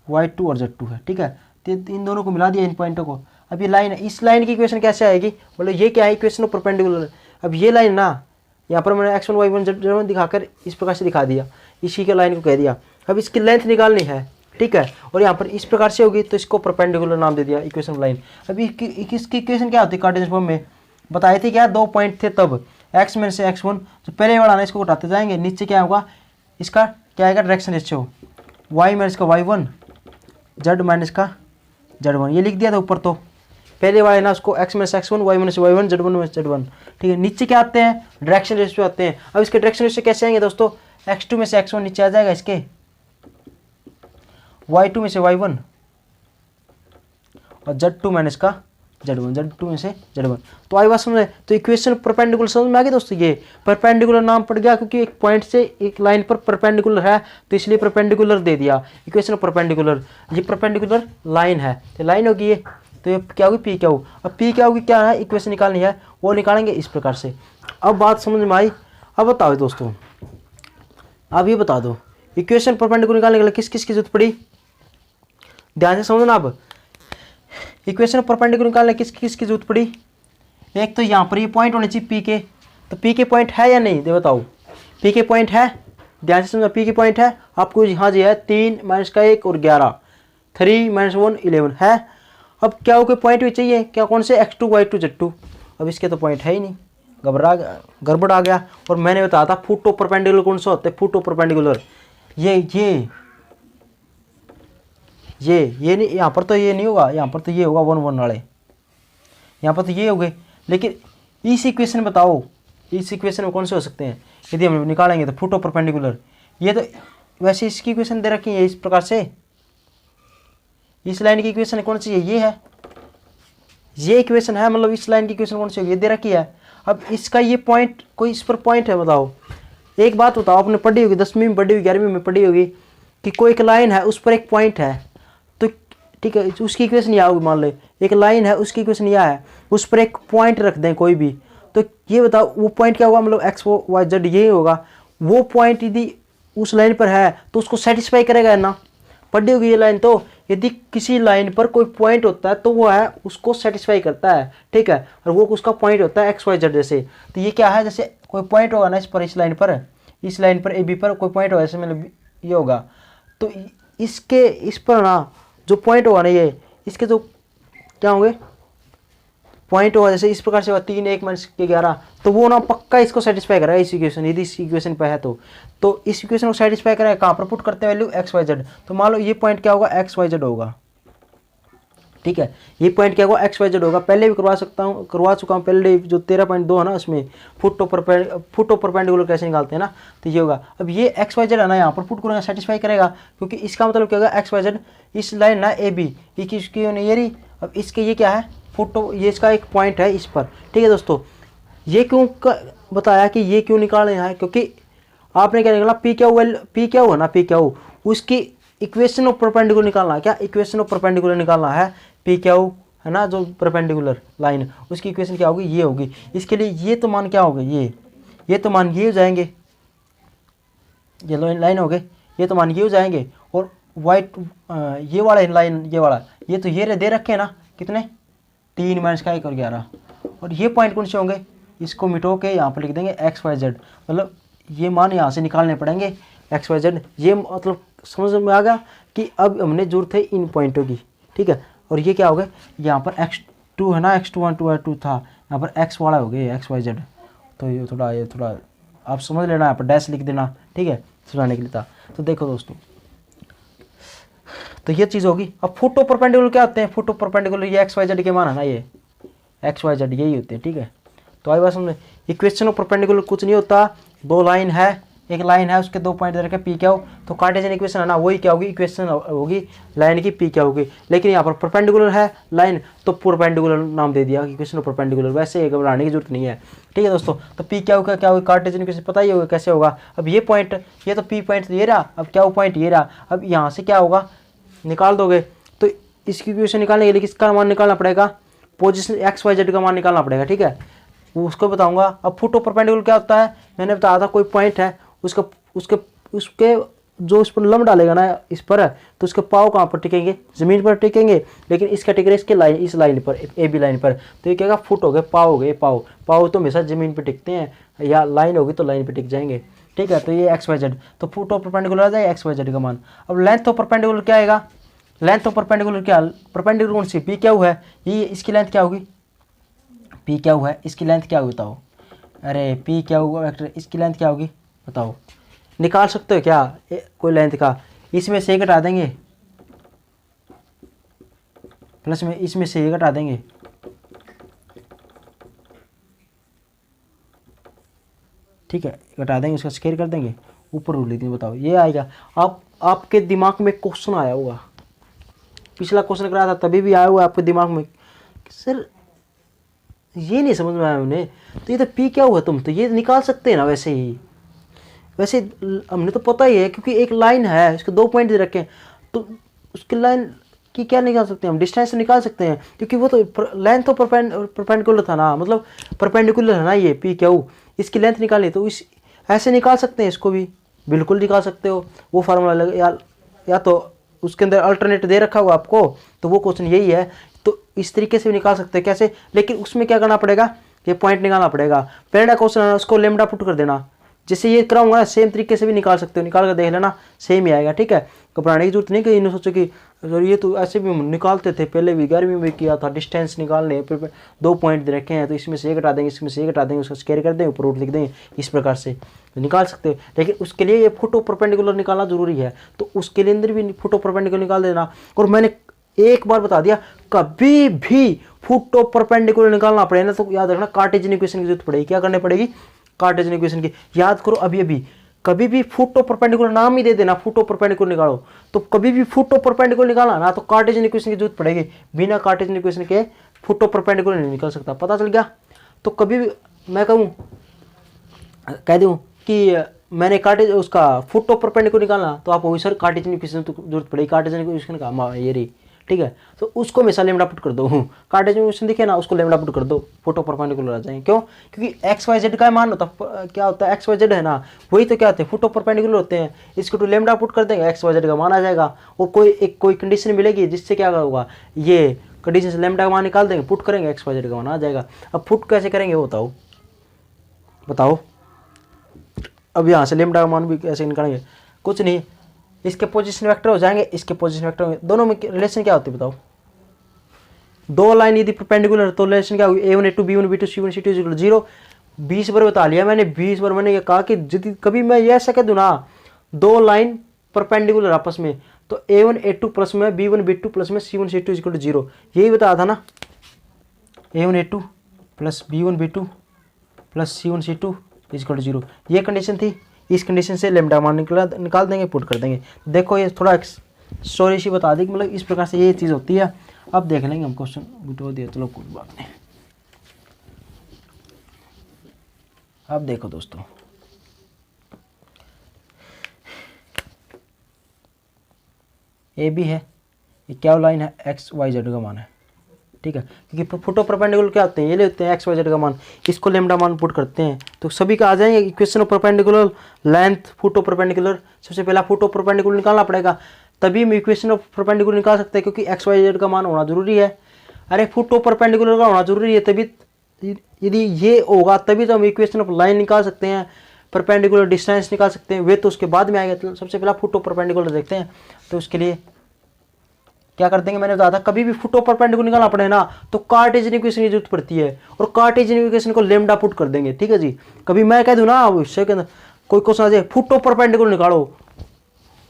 A: y2 और z2 है, ठीक है। तो इन दोनों को मिला दिया, इन पॉइंटों को। अब ये लाइन है, इस लाइन की इक्वेशन कैसे आएगी, बोलो ये क्या है, इक्वेशन ऑफ परपेंडिकुलर। अब ये लाइन ना, यहाँ पर मैंने x1 y1 z1 दिखाकर इस प्रकार से दिखा दिया, इसी के लाइन को कह दिया। अब इसकी लेंथ निकालनी है, ठीक है, और यहाँ पर इस प्रकार से होगी, तो इसको परपेंडिकुलर नाम दे दिया, इक्वेशन ऑफ लाइन। अब इसकी इक्वेशन क्या होती है कार्टेशियन फॉर्म में, बताए थे क्या, 2 पॉइंट थे तब, x में से x1, तो पहले वाला ना इसको उठाते जाएंगे, नीचे क्या होगा, इसका क्या आएगा, डायरेक्शन रेशियो, y माइनस का y1, z माइनस का z1, ये लिख दिया था ऊपर। तो पहले वाले ना उसको x minus x1, y minus y1, z1 minus z1, ठीक है। नीचे क्या आते हैं, डायरेक्शन रेशियो आते हैं। अब इसके डायरेक्शन रेशियो कैसे आएंगे दोस्तों, x2 में से x1 नीचे आ जाएगा, इसके y2 में से y1, और Z2 माइनस का Z1, Z2 में से Z1। तो आई बात समझ। तो इक्वेशन परपेंडिकुलर समझ में आ गई दोस्तों। ये परपेंडिकुलर नाम पड़ गया क्योंकि एक पॉइंट से एक लाइन पर परपेंडिकुलर है, तो इसलिए परपेंडिकुलर दे दिया इक्वेशन परपेंडिकुलर। ये परपेंडिकुलर लाइन है, तो लाइन होगी ये, तो ये क्या होगी पी क्या हो। अब पी क्या होगी, क्या है इक्वेशन निकालनी है, वो निकालेंगे इस प्रकार से। अब बात समझ में आई। अब बताओ दोस्तों, अब ये बता दो इक्वेशन परपेंडिकुलर निकालने के लिए किस किस की जरूरत पड़ी, ध्यान से समझना। अब इक्वेशन परपेंडिकुलर निकालने किस किस की जरूरत पड़ी। एक तो यहाँ पर ये पॉइंट होने चाहिए पी के, तो पी के पॉइंट है या नहीं, दे बताओ। पी के पॉइंट है, ध्यान से समझना, पी के पॉइंट है आपको यहाँ जो है 3 माइनस का 1 और 11, 3 माइनस 1 11 है। अब क्या हो गया, पॉइंट भी चाहिए, क्या कौन से x2 y2 z2। अब इसके तो पॉइंट है ही नहीं, गड़बड़ आ गया। और मैंने बताया था फुट ऑफ परपेंडिकुलर कौन सा होता है, फुट ऑफ परपेंडिकुलर ये नहीं, यहाँ पर तो ये नहीं होगा, यहाँ पर तो ये होगा 1 1 वाले, यहाँ पर तो ये हो गए। लेकिन इस इक्वेशन बताओ, इस इक्वेशन में कौन से हो सकते हैं, यदि हम निकालेंगे तो फुट ऑफ परपेंडिकुलर। ये तो वैसे इसकी इक्वेशन दे रखी है इस प्रकार से, इस लाइन की इक्वेशन कौन सी है, ये है, ये इक्वेशन है, मतलब इस लाइन की इक्वेशन कौन सी होगी, ये दे रखी है। अब इसका ये पॉइंट, कोई इस पर पॉइंट है, बताओ। एक बात बताओ, आपने पढ़ी होगी 10वीं में पढ़ी होगी, 11वीं में पढ़ी होगी कि कोई एक लाइन है उस पर एक पॉइंट है, तो ठीक है उसकी इक्वेशन यह होगी। मान लो एक लाइन है उसकी इक्वेशन यह है, उस पर एक पॉइंट रख दें कोई भी, तो ये बताओ वो पॉइंट क्या होगा, मतलब एक्स वाई जेड यही होगा। वो पॉइंट यदि उस लाइन पर है तो उसको सेटिस्फाई करेगा ना, पढ़ी होगी ये लाइन। तो यदि किसी लाइन पर कोई पॉइंट होता है तो वो है उसको सेटिस्फाई करता है, ठीक है, और वो उसका पॉइंट होता है एक्स वाई जेड जैसे। तो ये क्या है, जैसे कोई पॉइंट होगा ना इस पर, इस लाइन पर ए बी पर कोई पॉइंट होगा, जैसे मतलब ये होगा, तो इसके इस पर ना जो पॉइंट होगा ना, ये इसके जो क्या होंगे पॉइंट होगा, जैसे इस प्रकार से होगा 3 1 माइनस के 11, तो वो ना पक्का इसको सेटिस्फाई करेगा इस इक्वेशन, यदि इस इक्वेशन पे है तो इस इक्वेशन को सेटिस्फाई करेगा। कहाँ पर पुट करते हैं वैल्यू एक्स वाई जेड, तो मान लो ये पॉइंट क्या होगा, एक्स वाई जेड होगा, ठीक है। ये पॉइंट क्या होगा, एक्स वाई जेड होगा। पहले भी करवा चुका हूँ पहले, जो 13.2 है ना उसमें फुट ऑफ परपेंडिकुलर कैसे निकालते हैं ना, तो ये होगा। अब ये एक्स वाई जेड है ना, यहाँ पर पुट करेंगे सेटिस्फाई करेगा, क्योंकि इसका मतलब क्या होगा, एक्स वाई जेड इस लाइन ना ए बी, इसकी ये रही। अब इसके ये क्या है, ये इसका एक पॉइंट है इस पर, ठीक है दोस्तों। ये क्यों बताया कि ये क्यों निकालना है, क्योंकि आपने क्या निकाला, पी क्या हुआ ना, पी क्या हो उसकी इक्वेशन ऑफ परपेंडिकुलर निकालना है। क्या इक्वेशन ऑफ परपेंडिकुलर निकालना है, पी क्या हो है ना, जो परपेंडिकुलर लाइन उसकी इक्वेशन क्या होगी, ये होगी। इसके लिए ये तो मान क्या होगा, ये तो मान ये हो जाएंगे, ये लाइन हो गए, ये तो मान ये हो जाएंगे। और वाइट ये वाला लाइन, ये वाला ये तो ये दे रखे हैं ना, कितने 3 माइनस का 1 और 11, और ये पॉइंट कौन से होंगे, इसको मिटो के यहाँ पर लिख देंगे एक्स वाई जेड, मतलब ये मान यहाँ से निकालने पड़ेंगे एक्स वाई जेड। ये मतलब समझ में आ गया कि अब हमने जरूरत है इन पॉइंटों की, ठीक है। और ये क्या हो गया, यहाँ पर x2 है ना, x2 2 था, यहाँ पर x वाला हो गया एक्स वाई जेड। तो ये थोड़ा आप समझ लेना, यहाँ पर डैश लिख देना, ठीक है, सुनाने के लिए था। तो देखो दोस्तों, तो ये चीज़ होगी। अब फुट ऑफ परपेंडिकुलर क्या होते हैं, फुट ऑफ परपेंडिकुलर ये एक्स वाई जेड के मान है ना, ये एक्स वाई जेड यही होते हैं, ठीक है। तो आई बात समझे, इक्वेशन ऑफ परपेंडिकुलर कुछ नहीं होता, दो लाइन है, एक लाइन है उसके 2 पॉइंट दे रखे पी क्या हो, तो कार्टेशियन इक्वेशन है ना, वही क्या होगी, इक्वेशन होगी लाइन की पी क्या होगी। लेकिन यहाँ पर परपेंडिकुलर है लाइन, तो परपेंडिकुलर नाम दे दिया इक्वेशन ऑफ परपेंडिकुलर, वैसे घबराने की जरूरत नहीं है, ठीक है दोस्तों। तो पी क्या होगा, क्या होगी कार्टेशियन इक्वेशन, पता ही होगा कैसे होगा। अब ये पॉइंट, ये तो पी पॉइंट ये रहा, अब क्या हो पॉइंट ये रहा, अब यहाँ से क्या होगा निकाल दोगे, तो इसकी इक्वेशन निकालने के लिए किसका मान निकालना पड़ेगा, पोजीशन एक्स वाई जेड का मान निकालना पड़ेगा, ठीक है, वो उसको बताऊंगा। अब फुट ऑफ परपेंडिकुलर क्या होता है, मैंने बताया था कोई पॉइंट है, उसके जो इस पर लंब डालेगा ना इस पर, तो उसके पाव कहाँ पर टिकेंगे, जमीन पर टिकेंगे, लेकिन इसका टिकेगा इसके लाइन, इस लाइन पर, ए बी लाइन पर, तो ये क्या फुट हो गए, पाव हो गए, पाव तो हमेशा जमीन पर टिकते हैं, या लाइन होगी तो लाइन पर टिक जाएंगे, ठीक है। तो ये एक्स वाई जेड, तो फुट ऑफ परपेंडिकुलर आ जाएगा एक्स वाई जेड का मान। अब लेंथ ऑफ परपेंडिकुलर क्या आएगा, लेंथ ऑफ परपेंडिकुलर क्या, परपेंडिकुलर कौन सी, पी क्या हुआ है, ये इसकी लेंथ क्या होगी, पी क्या हुआ है, इसकी लेंथ क्या होगी बताओ, अरे पी क्या हुआ वेक्टर, इसकी लेंथ क्या होगी बताओ, निकाल सकते हो क्या कोई लेंथ का, इसमें से घटा देंगे, प्लस में इसमें से घटा देंगे, ठीक है, घटा देंगे, उसका स्क्वायर कर देंगे, ऊपर रूल लिख देंगे, बताओ ये आएगा। आपके दिमाग में क्वेश्चन आया होगा पिछला क्वेश्चन कराया था तभी भी आया हुआ आपके दिमाग में सर ये नहीं समझ में आया उन्हें, तो ये तो पी क्या हुआ, तुम तो ये निकाल सकते हैं ना वैसे ही। वैसे हमने तो पता ही है क्योंकि एक लाइन है इसके 2 पॉइंट दे रखे हैं, तो उसकी लाइन की क्या निकाल सकते हैं हम, डिस्टेंस निकाल सकते हैं क्योंकि वो तो लेंथ तो परपेंडिकुलर था ना, मतलब परपेंडिकुलर है ना ये पी क्यू, इसकी लेंथ निकालनी तो इस ऐसे निकाल सकते हैं, इसको भी बिल्कुल निकाल सकते हो। वो फार्मूला लगे या तो उसके अंदर अल्टरनेट दे रखा होगा आपको, तो वो क्वेश्चन यही है, तो इस तरीके से भी निकाल सकते हैं। कैसे, लेकिन उसमें क्या करना पड़ेगा, ये पॉइंट निकालना पड़ेगा। पहला क्वेश्चन है उसको लेमडा पुट कर देना, जैसे ये कराऊंगा ना सेम तरीके से भी निकाल सकते हो, निकाल कर देख लेना सेम ही आएगा। ठीक है, घबराने की जरूरत नहीं कि इन्होंने सोचो कि ये तो ऐसे भी निकालते थे पहले भी, 11वीं में किया था, डिस्टेंस निकालने 2 पॉइंट दे रखे हैं तो इसमें से एक हटा देंगे, इसमें से एक हटा देंगे, उसको स्क्वायर कर देंगे, ऊपर रूट लिख देंगे, इस प्रकार से निकाल सकते हो। लेकिन उसके लिए ये फुट ऑफ परपेंडिकुलर निकालना जरूरी है, तो उसके लिए अंदर भी फुट ऑफ परपेंडिकुलर निकाल देना। और मैंने एक बार बता दिया, कभी भी फुट ऑफ परपेंडिकुलर निकालना पड़ेगा ना तो याद रखना कार्टेशियन इक्वेशन की जरूरत पड़ेगी। क्या करनी पड़ेगी, कार्टेशियन इक्वेशन की। याद करो अभी कभी भी फुट ऑफ परपेंडिकुलर नाम ही दे देना, फुट ऑफ परपेंडिकुलर निकालो, तो कभी भी फुट ऑफ परपेंडिकुलर निकालना ना तो कार्टेशियन इक्वेशन की जरूरत पड़ेगी। बिना कार्टेशियन इक्वेशन के फुट ऑफ परपेंडिकुलर नहीं निकल सकता, पता चल गया। तो कभी भी मैं कह दूं कि मैंने उसका फुट ऑफ परपेंडिकुलर निकालना तो आपको सर कार्टेशियन इक्वेशन की जरूरत पड़ेगी, कार्टेशियन इक्वेशन का ये रही। ठीक है, तो उसको हमेशा लेमडा पुट कर दो, कार्टेशियन इक्वेशन दिखे ना उसको लेमडा पुट कर दो, फुट ऑफ परपेंडिकुलर आ जाएंगे। क्यों, क्योंकि एक्स वाई जेड का मान होता क्या होता है, एक्स वाई जेड है ना, वही तो क्या होते हैं, फुट ऑफ परपेंडिकुलर होते हैं। इसको तो लेमडा पुट कर देंगे, एक्स वाई जेड का मान आ जाएगा, और कोई कंडीशन मिलेगी जिससे क्या होगा, ये कंडीशन से लेमडा का मान निकाल देंगे, पुट करेंगे, एक्स वाई जेड का मान आ जाएगा। अब पुट कैसे करेंगे वो बताओ। अब यहाँ से लेमडा का मान भी कैसे निकालेंगे, कुछ नहीं, इसके पोजीशन वेक्टर हो जाएंगे, इसके पोजीशन वेक्टर होंगे, दोनों में रिलेशन क्या होती है बताओ। 2 लाइन यदि परपेंडिकुलर तो रिलेशन क्या होगी, A1 A2 B1 B2 C1 C2 0। 20 बार बता लिया मैंने, 20 बार मैंने ये कहा कि यदि कभी मैं ये ऐसा कह दूं ना 2 लाइन परपेंडिकुलर आपस में, तो A1 A2 प्लस में B1 B2 प्लस में C1 C2 0, यही बताया था ना, A1 A2 plus B1 B2 plus C1 C2 0, ये कंडीशन थी। इस कंडीशन से लेमडा मान निकाल देंगे, पुट कर देंगे। देखो ये थोड़ा स्टोरी सी बता दी, मतलब इस प्रकार से ये चीज़ होती है। अब देख लेंगे हम, क्वेश्चन बिटो दिया, चलो कोई बात नहीं। अब देखो दोस्तों, ए बी है, ये क्या लाइन है, एक्स वाई जेड का मान है। ठीक है, क्योंकि फुट ऑफ परपेंडिकुलर क्या होते हैं, ये लेते हैं एक्स वाई जेड का मान, इसको लेमडा मान पुट करते हैं तो सभी का आ जाएंगे। Equation of perpendicular, length, foot of perpendicular, सबसे पहला फुट ऑफ परपेंडिकुलर निकालना पड़ेगा, तभी हम इक्वेशन ऑफ परपेंडिकुलर निकाल सकते हैं, क्योंकि एक्स वाई जेड का मान होना जरूरी है। अरे फुट ऑफ परपेंडिकुलर का होना जरूरी है, तभी यदि ये होगा तभी तो हम इक्वेशन ऑफ लाइन निकाल सकते हैं, परपेंडिकुलर डिस्टेंस निकाल सकते हैं, वे तो उसके बाद में आएगा। तो सबसे पहला फुट ऑफ परपेंडिकुलर देखते हैं, तो उसके लिए क्या कर देंगे, मैंने बताया था कभी भी फुट ऑफ परपेंडिकुलर निकालना पड़े ना तो कार्टेशियन इक्वेशन की जरूरत पड़ती है, और कार्टेशियन इक्वेशन को लेमडा पुट कर देंगे। ठीक है जी, कभी मैं कह दूं ना सेकंड कोई क्वेश्चन आ जाए फुट ऑफ परपेंडिकुलर निकालो,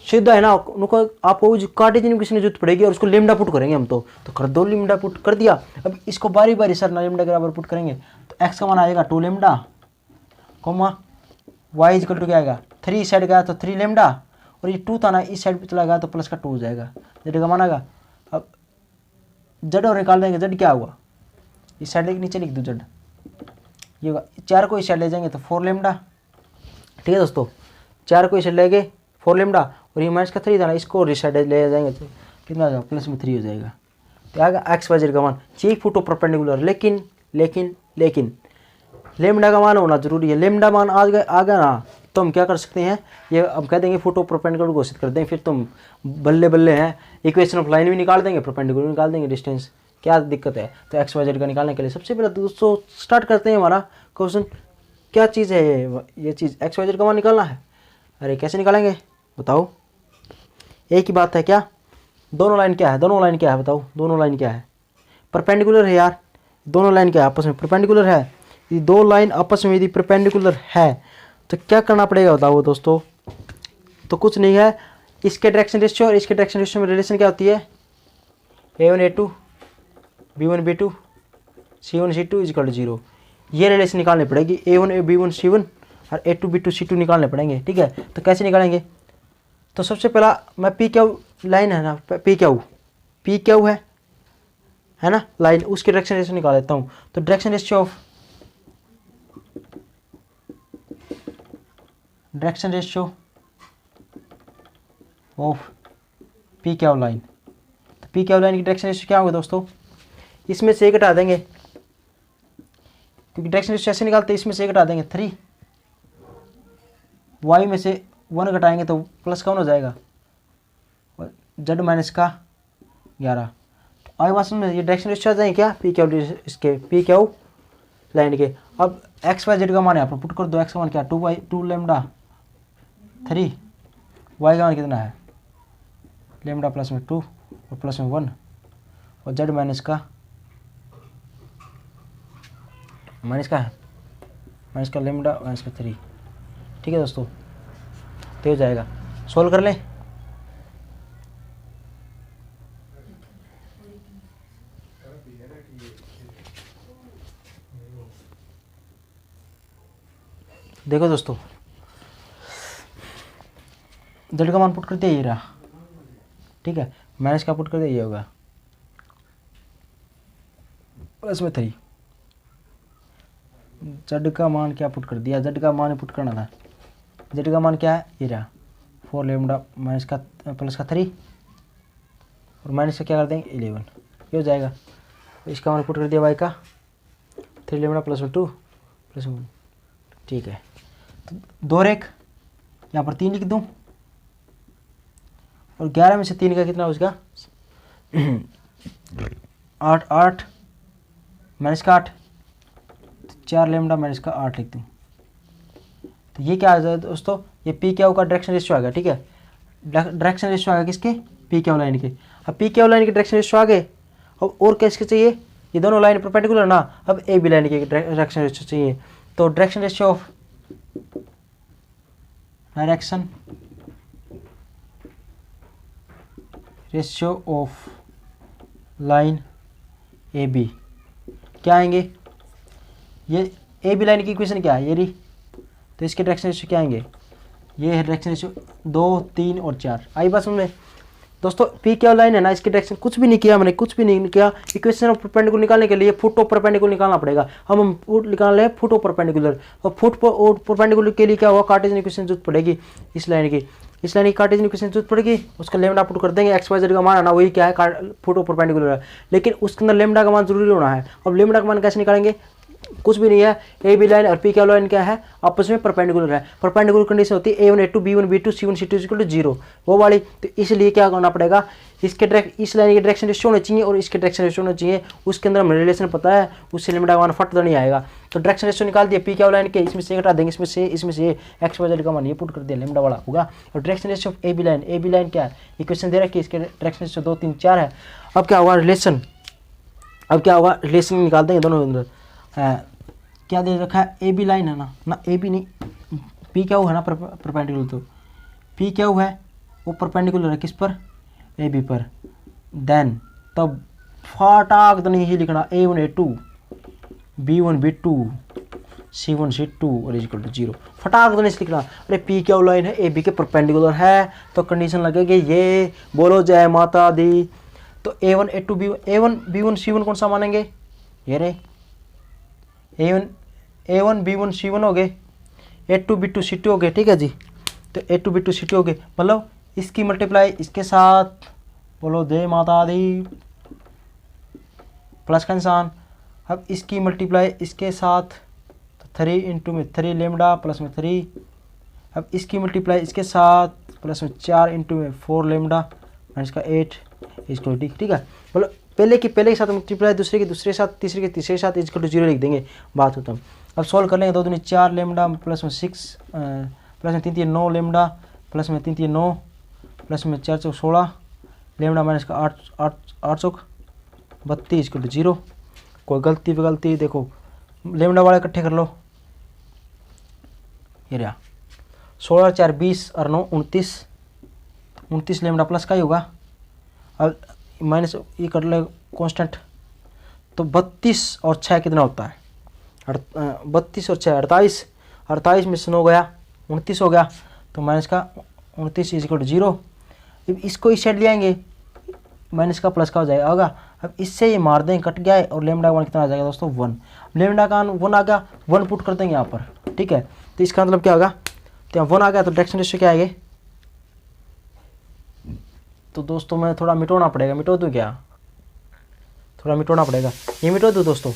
A: सीधा है ना, उनको आपको कार्टेशियन इक्वेशन की जरूरत पड़ेगी और उसको लेमडा पुट करेंगे हम, तो कर दो, लेमडा पुट कर दिया। अब इसको बारी बारी सर ना लेमडा के बराबर पुट करेंगे, तो एक्स का मान आएगा 2 lambda, comma Y equal to क्या आएगा 3, इस साइड गया तो 3 लेमडा, और ये 2 था ना, इस साइड पे चला गया तो प्लस का 2 हो जाएगा, जेड का मान आएगा। अब जेड और निकाल देंगे, जेड क्या हुआ, इस साइड नीचे लिख दो जेड, ये होगा 4 को इस साइड ले जाएंगे तो 4 लेमडा। ठीक है दोस्तों, 4 को इस साइड ले गए 4 लेमडा, और ये माइनस का 3 था ना, इसको इस साइड ले जाएंगे तो कितना आ जाएगा, प्लस में 3 हो जाएगा। तो आएगा एक्स वाई जेड का मान, चाहिए फुट ऑफ परपेंडिकुलर, लेकिन लेमडा का मान होना जरूरी है। लेमडा मान आ गया ना तो हम क्या कर सकते हैं, ये अब कह देंगे फुट ऑफ परपेंडिकुलर घोषित कर देंगे, फिर तुम बल्ले बल्ले हैं, इक्वेशन ऑफ लाइन भी निकाल देंगे, परपेंडिकुलर निकाल देंगे, डिस्टेंस क्या दिक्कत है। तो एक्स वाई जेड का निकालने के लिए सबसे पहले दोस्तों स्टार्ट करते हैं हमारा क्वेश्चन, क्या चीज़ है ये चीज़ एक्स वाई जेड का मान निकालना है। अरे कैसे निकालेंगे बताओ, एक ही बात है क्या, दोनों लाइन क्या है, बताओ दोनों लाइन क्या है, परपेंडिकुलर है यार, दोनों लाइन क्या है आपस में परपेंडिकुलर है, ये 2 लाइन आपस में यदि परपेंडिकुलर है तो क्या करना पड़ेगा बताओ दोस्तों, तो कुछ नहीं है, इसके डायरेक्शन रेशियो और इसके डायरेक्शन रेशियो में रिलेशन क्या होती है, A1 A2 B1 B2 C1 C2 0, ये रिलेशन निकालनी पड़ेगी, A1 B1 C1 और A2 B2 C2 निकालने पड़ेंगे। ठीक है, तो कैसे निकालेंगे, तो सबसे पहला मैं पी क्यू लाइन है ना, पी क्यू पी क्यू है ना लाइन, उसकी डायरेक्शन रेशियो निकाल देता हूँ। तो direction ratio of P Q line. तो पी क्यू लाइन की डायरेक्शन रेशियो क्या होगा दोस्तों, इसमें से एक हटा देंगे क्योंकि डायरेक्शन रेशियो ऐसे निकालते हैं, इसमें से एक हटा देंगे 3, वाई में से 1 घटाएंगे तो प्लस का 1 हो जाएगा, और जेड माइनस का 11। तो आगे बात में ये डायरेक्शन रेशियो आ जाएंगे क्या पी क्यू, इसके पी क्यू लाइन के। अब एक्स वाई जेड का मान यहाँ पर पुट कर दो। एक्स का मान क्या 2 लेमडा 3, वाई का मान कितना है लेमडा प्लस में 2 और प्लस में 1, और जेड माइनस का लेमडा माइनस का 3। ठीक है दोस्तों, तो हो जाएगा। सोल्व कर लें। देखो दोस्तों, जेड का मान पुट कर दिया ये रहा, ठीक है, माइनस का पुट कर दिया ये होगा प्लस में 3। जेड का मान क्या पुट कर दिया, जेड का मान पुट करना था। जेड का मान क्या है ये रहा 4 लेमडा माइनस का प्लस का 3, और माइनस का क्या कर देंगे 11, ये हो जाएगा। इसका मान पुट कर दिया वाई का 3 लेमडा प्लस में 2 प्लस में 1। ठीक है, तो 2 रेख यहाँ पर 3 लिख दूँ, और 11 में से 3 का कितना उसका 8 माइनस का 8, 4 लेमडा माइनस का 8 लिख दूँ। तो ये क्या आ जाएगा दोस्तों, ये पी क्यू का डायरेक्शन रेशियो आ गया। ठीक है, डायरेक्शन रेशियो आ गया किसके, पी क्यू लाइन के। अब पी क्यू लाइन के डायरेक्शन रेशियो आ गए, और किसके चाहिए, ये दोनों लाइन परपेंडिकुलर ना, अब ए बी लाइन के डायरेक्शन रेशियो चाहिए। तो direction ratio of line A B क्या आएंगे, ये ए बी लाइन की इक्वेशन क्या है ये रही, तो इसके डायरेक्शन रेशियो क्या आएंगे, ये है डायरेक्शन रेशियो 2, 3 और 4। आई बात समझ में दोस्तों। पी क्यू लाइन है ना, इसके डायरेक्शन कुछ भी नहीं किया मैंने, कुछ भी नहीं किया। इक्वेशन ऑफ परपेंडिकुलर निकालने के लिए फुट ऑफ परपेंडिकुलर निकालना पड़ेगा। हम फुट निकाल रहे हैं फुट ऑफ परपेंडिकुलर, और फुट और परपेंडिकुलर के लिए क्या होगा, कार्टेशियन इक्वेशन जरूरत पड़ेगी। इस लाइन की कार्टेशियन इक्वेशन जरूरत पड़ेगी, उसका लेमडा पुट कर देंगे। एक्स वाई जेड का मान है ना, वही क्या है फुट ऑफ परपेंडिकुलर है, लेकिन उसके अंदर लेमडा का मान जरूरी होना है। अब लेमडा का मान कैसे निकालेंगे, कुछ भी नहीं है, ए बी लाइन और पी क्यू लाइन क्या है, आपस में परपेंडिकुलर है। परपेंडिकुलर कंडीशन होती है A1 A2 B1 B2 C1 C2 0, वो वाली। तो इसलिए क्या करना पड़ेगा, इसके इस लाइन की डायरेक्शन रेशियो होना चाहिए और इसके डायरेक्शन रेशियो होना चाहिए। उसके अंदर हमें रिलेशन पता है, उससे लेमडा का मान फट नहीं आएगा। तो डायरेक्शन रेशियो निकाल दिया पी क्यू लाइन के, इसमें से घटा देंगे, इसमें से एक्स वाई जेड का मान ये पुट कर दिया, लेमडा वाला होगा। और direction ratio of A B line क्या है, इक्वेशन दे रखी है, इसके डायरेक्शन रेशियो 2, 3, 4 है। अब क्या होगा रिलेशन, निकाल देंगे दोनों अंदर। क्या दे रखा है, ए बी लाइन है ना ए बी नहीं, पी क्यू है ना परपेंडिकुलर, तो पी क्यू है वो परपेंडिकुलर है किस पर, ए बी पर। देन तब फटाक तो नहीं ही लिखना A1 A2 B1 B2 C1 C2 और इक्वल टू 0, फटाक तो नहीं लिखना। अरे पी क्यू लाइन है ए बी के परपेंडिकुलर है, तो कंडीशन लगेगी ये, बोलो जय माता दी। तो A1 A2 A1 B1 C1 कौन सा मानेंगे, ये रे A1 B1 C1 हो गए, A2 B2 C2 हो गए। ठीक है जी, तो A2 B2 C2 हो गए, मतलब इसकी मल्टीप्लाई इसके साथ, बोलो जय माता दी, प्लस का निशान। अब इसकी मल्टीप्लाई इसके साथ, तो 3 इंटू में 3 लेमडा प्लस में 3। अब इसकी मल्टीप्लाई इसके साथ प्लस में 4 इंटू में 4 लेमडा माइनस का 8 इसको। ठीक है, बोलो पहले के साथ मल्टीप्लाई, दूसरे के साथ, तीसरे के साथ इक्वल टू 0 लिख देंगे, बात खत्म। अब सॉल्व कर लेंगे, 2 दूनी 4 लेमडा प्लस में 6 प्लस में 3 3 9 लेमडा प्लस में 3 3 9 प्लस में 4 चौक 16 लेमडा माइनस का 8 चौक 32 इक्वल टू 0। कोई गलती देखो, लेमडा वाले इकट्ठे कर लो, ये रहा 16 4 20 और 9 29 लेमडा प्लस का ही होगा। अब माइनस ये कर ले कांस्टेंट, तो 32 और 6 कितना होता है, 32 और 6 48, 48 में से 9 गया 29 हो गया, तो माइनस का 29 इज इक्वल टू 0। इसको इस साइड ले आएंगे, माइनस का प्लस का हो जाएगा होगा। अब इससे ये मार देंगे, कट गया है, और लेमडा वन कितना आ जाएगा दोस्तों 1। लेमडा का 1 आ गया, 1 पुट कर देंगे यहाँ पर, ठीक है। तो इसका मतलब क्या होगा, तो यहाँ 1 आ गया तो डायरेक्शन रेशियो क्या आएगा। तो दोस्तों मैं थोड़ा मिटोना पड़ेगा, मिटो दूँ क्या, थोड़ा मिटोना पड़ेगा, ये मिटो दूँ दोस्तों,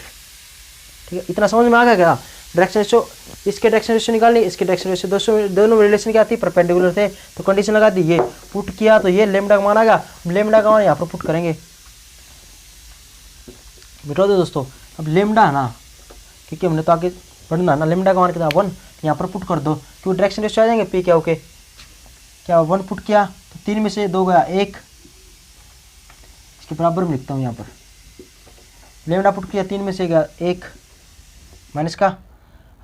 A: ठीक है। इतना समझ में आ गया क्या। डायरेक्शन रेशियो, इसके डायरेक्शन रेशियो निकालनी, इसके डायरेक्शन रेशियो, दोनों रिलेशन क्या थी, परपेंडिकुलर थे, तो कंडीशन लगा दी, ये पुट किया तो ये लेमडा का मान आ गया, लेमडा का मान यहाँ पर पुट करेंगे, मिटो दो दोस्तों। अब लेमडा है ना, क्योंकि हमने तो आगे बढ़ना है ना, लेमडा का मान कितना 1, यहाँ पर पुट कर दो, क्योंकि डायरेक्शन रेशियो आ जाएंगे पी क्या ओके, क्या 1 पुट किया तो 3 में से 2 गया 1, इसके बराबर में लिखता हूँ यहाँ पर, लेमडा पुट किया 3 में से गया 1 माइनस का।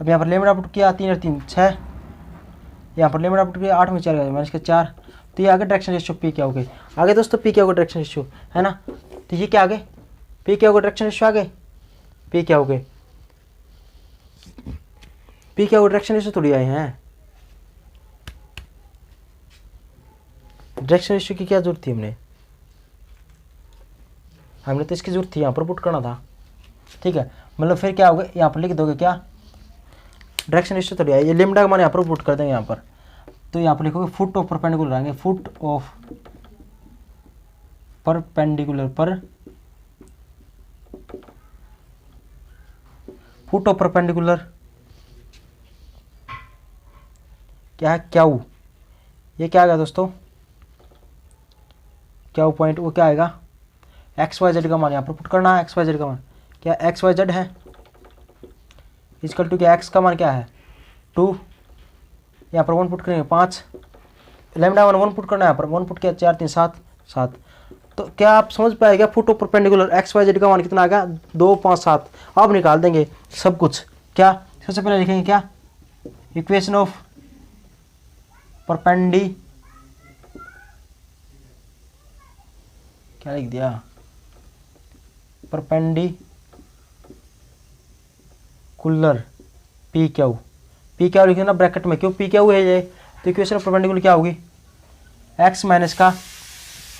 A: अब यहाँ पर लेमडा पुट किया 3 और 3 6, यहाँ पर लेमडा पुट किया 8 में 4 गया माइनस का 4। तो ये आगे डायरेक्शन रेशियो पी क्या हो गए, आगे दोस्तों पी क्या होगा डायरेक्शन रेशियो है ना। तो ये क्या आगे पी क्या होगा डायरेक्शन रेशियो आगे, पी क्या हो गए, पी क्या होगा डायरेक्शन रेशियो थोड़ी आए हैं, डायरेक्शन रेशियो की क्या जरूरत थी, हमने तो इसकी जरूरत थी यहाँ पर पुट करना था, ठीक है। मतलब फिर क्या होगा, यहाँ पर लिख दोगे क्या, डायरेक्शन रेशियो थोड़ी आई, ये लेमडा का मान यहाँ पर पुट कर देंगे यहाँ पर, तो यहाँ पर लिखोगे फुट ऑफ परपेंडिकुलर आएंगे, फुट ऑफ परपेंडिकुलर पर, फुट ऑफ परपेंडिकुलर क्या है, क्याऊ, ये क्या आएगा दोस्तों, क्याऊ पॉइंट, वो क्या आएगा, एक्स वाई जेड का मान यहाँ पर पुट करना है, एक्स वाई जेड का मान क्या एक्स वाई जेड है, इजकल टू क्या एक्स का मान क्या है 2, यहाँ पर 1 पुट करेंगे 5, लेमडा 1 पुट करना है, यहाँ पर 1 पुट किया 4 3 7 7। तो क्या आप समझ पाएगा, foot of perpendicular X Y Z का मान कितना आ गया 2 5 7। अब निकाल देंगे सब कुछ, क्या सबसे पहले लिखेंगे क्या, इक्वेशन ऑफ परपेंडी, क्या लिख दिया, perpendicular P Q, P Q लिखे ना ब्रैकेट में, क्यों पी क्यू है ये, तो इक्वेशन ऑफ परपेंडिकुलर क्या होगी, एक्स माइनस का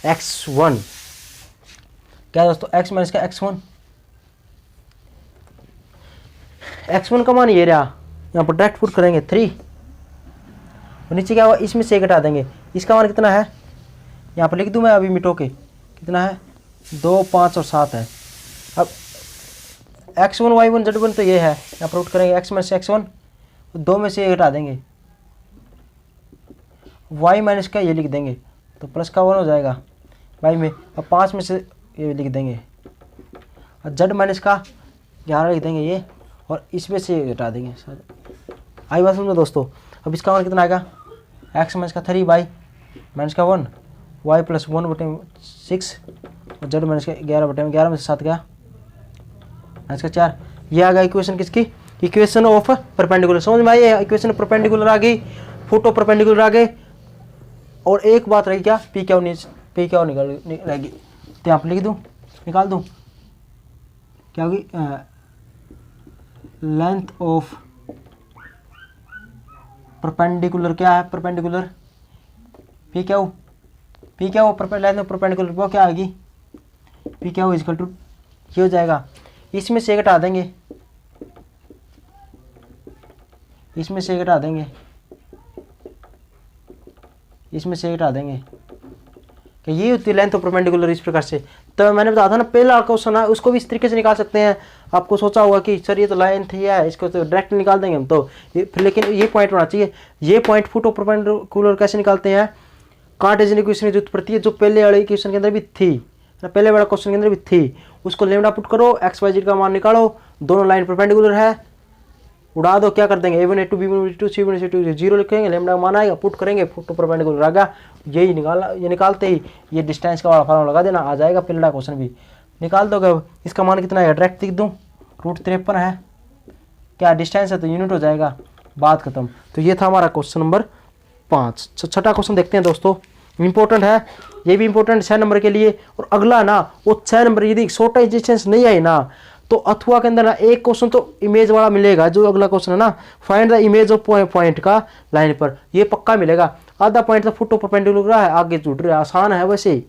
A: x1, क्या दोस्तों x माइनस का x1, x1 का मान ये रहा, यहाँ पर डायरेक्ट पुट करेंगे 3, और नीचे क्या होगा, इसमें से घटा देंगे, इसका मान कितना है, यहाँ पर लिख दूँ मैं अभी मिटो के, कितना है 2 5 और 7 है। अब x1 y1 z1 तो ये है, यहाँ पर पुट करेंगे x माइनस x1, 2 में से ये घटा देंगे, y माइनस का ये लिख देंगे, तो प्लस का 1 हो जाएगा y में, अब 5 में से ये लिख देंगे, और z माइनस का 11 लिख देंगे ये, और इसमें से ये घटा देंगे, आई बात समझो दोस्तों। अब इसका मान कितना आएगा, x माइनस का 3 y माइनस का 1 y प्लस 1 बटे 6, और z माइनस का 11 बटे 11 में से 7 गया माइनस का 4। ये आ गया इक्वेशन किसकी, इक्वेशन ऑफ परपेंडिकुलर, समझ में आई है, इक्वेशन ऑफ परपेंडिकुलर आ गई, फुट ऑफ परपेंडिकुलर आ गए, और एक बात रही क्या, पी क्या निकाल रहेगी, तो यहाँ पर लिख दूँ, निकाल दूँ, क्या होगी, लेंथ ऑफ परपेंडिकुलर, क्या है परपेंडिकुलर पी क्या हो, लेंथ ऑफ परपेंडिकुलर वो क्या आएगी, पी क्या हो इजकल टू, ये हो जाएगा, इसमें से घटा देंगे, इसमें से घटा देंगे, इसमें से घटा देंगे, कि ये होती है लेंथ ऑफ परपेंडिकुलर इस प्रकार से। तो मैंने बताया था ना पहला क्वेश्चन है, उसको भी इस तरीके से निकाल सकते हैं। आपको सोचा होगा कि सर ये तो लाइन थी है, इसको तो डायरेक्ट निकाल देंगे हम तो, लेकिन ये पॉइंट होना चाहिए, ये पॉइंट फुट ऑफ परपेंडिकुलर कैसे निकालते हैं, कार्टेशियन इक्वेशन की जरूरत पड़ती है, जो पहले वाले इक्वेशन के अंदर भी थी ना, पहले वाला क्वेश्चन के अंदर भी थी, उसको लेमडा पुट करो, एक्स वाई जेड का मान निकालो, दोनों लाइन परपेंडिकुलर है, उड़ा दो, क्या कर देंगे a1 a2 b1 b2 c1 c2 0 लिखेंगे, लेमडा मान आएगा, पुट करेंगे, फुट ऑफ परपेंडिकुलर आ गया, यही निकालना, ये निकालते ही ये डिस्टेंस का वाला फॉर्मूला लगा देना, आ जाएगा पहला क्वेश्चन भी निकाल दोगे। अब इसका मान कितना है, डायरेक्ट लिख दूँ, √53 है, क्या डिस्टेंस है तो यूनिट हो जाएगा, बात खत्म। तो ये था हमारा क्वेश्चन नंबर 5। छठा क्वेश्चन देखते हैं दोस्तों, इंपॉर्टेंट है, ये भी इंपॉर्टेंट 6 नंबर के लिए। और अगला ना वो 6 नंबर यदि शॉर्ट डिस्टेंस नहीं आई ना, तो अथवा के अंदर ना एक क्वेश्चन तो इमेज वाला मिलेगा, जो अगला क्वेश्चन है ना, find the image of point का लाइन पर, ये पक्का मिलेगा। आधा पॉइंट तो फुट ऑफ परपेंडिकुलर है, आगे जुड़ रहा है, आसान है वैसे ही।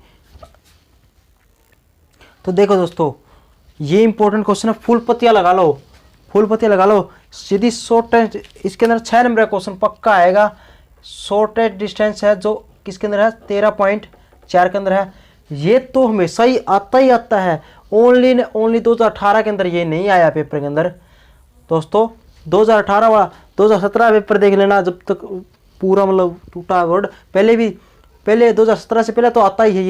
A: तो देखो दोस्तों, ये इंपॉर्टेंट क्वेश्चन है, फुल पत्तियां लगा लो, फुल पत्तियां लगा लो। यदि शॉर्टेस्ट, इसके अंदर 6 नंबर का क्वेश्चन पक्का आएगा। शॉर्टेस्ट डिस्टेंस है जो किसके अंदर है, 13.4 के अंदर है। ये तो हमेशा ही आता है, ओनली 2018 के अंदर ये नहीं आया पेपर के अंदर दोस्तों। 2018 वाला 2017 पेपर देख लेना, जब तक पूरा मतलब टूटा वर्ड, पहले 2017 से पहले तो आता ही है,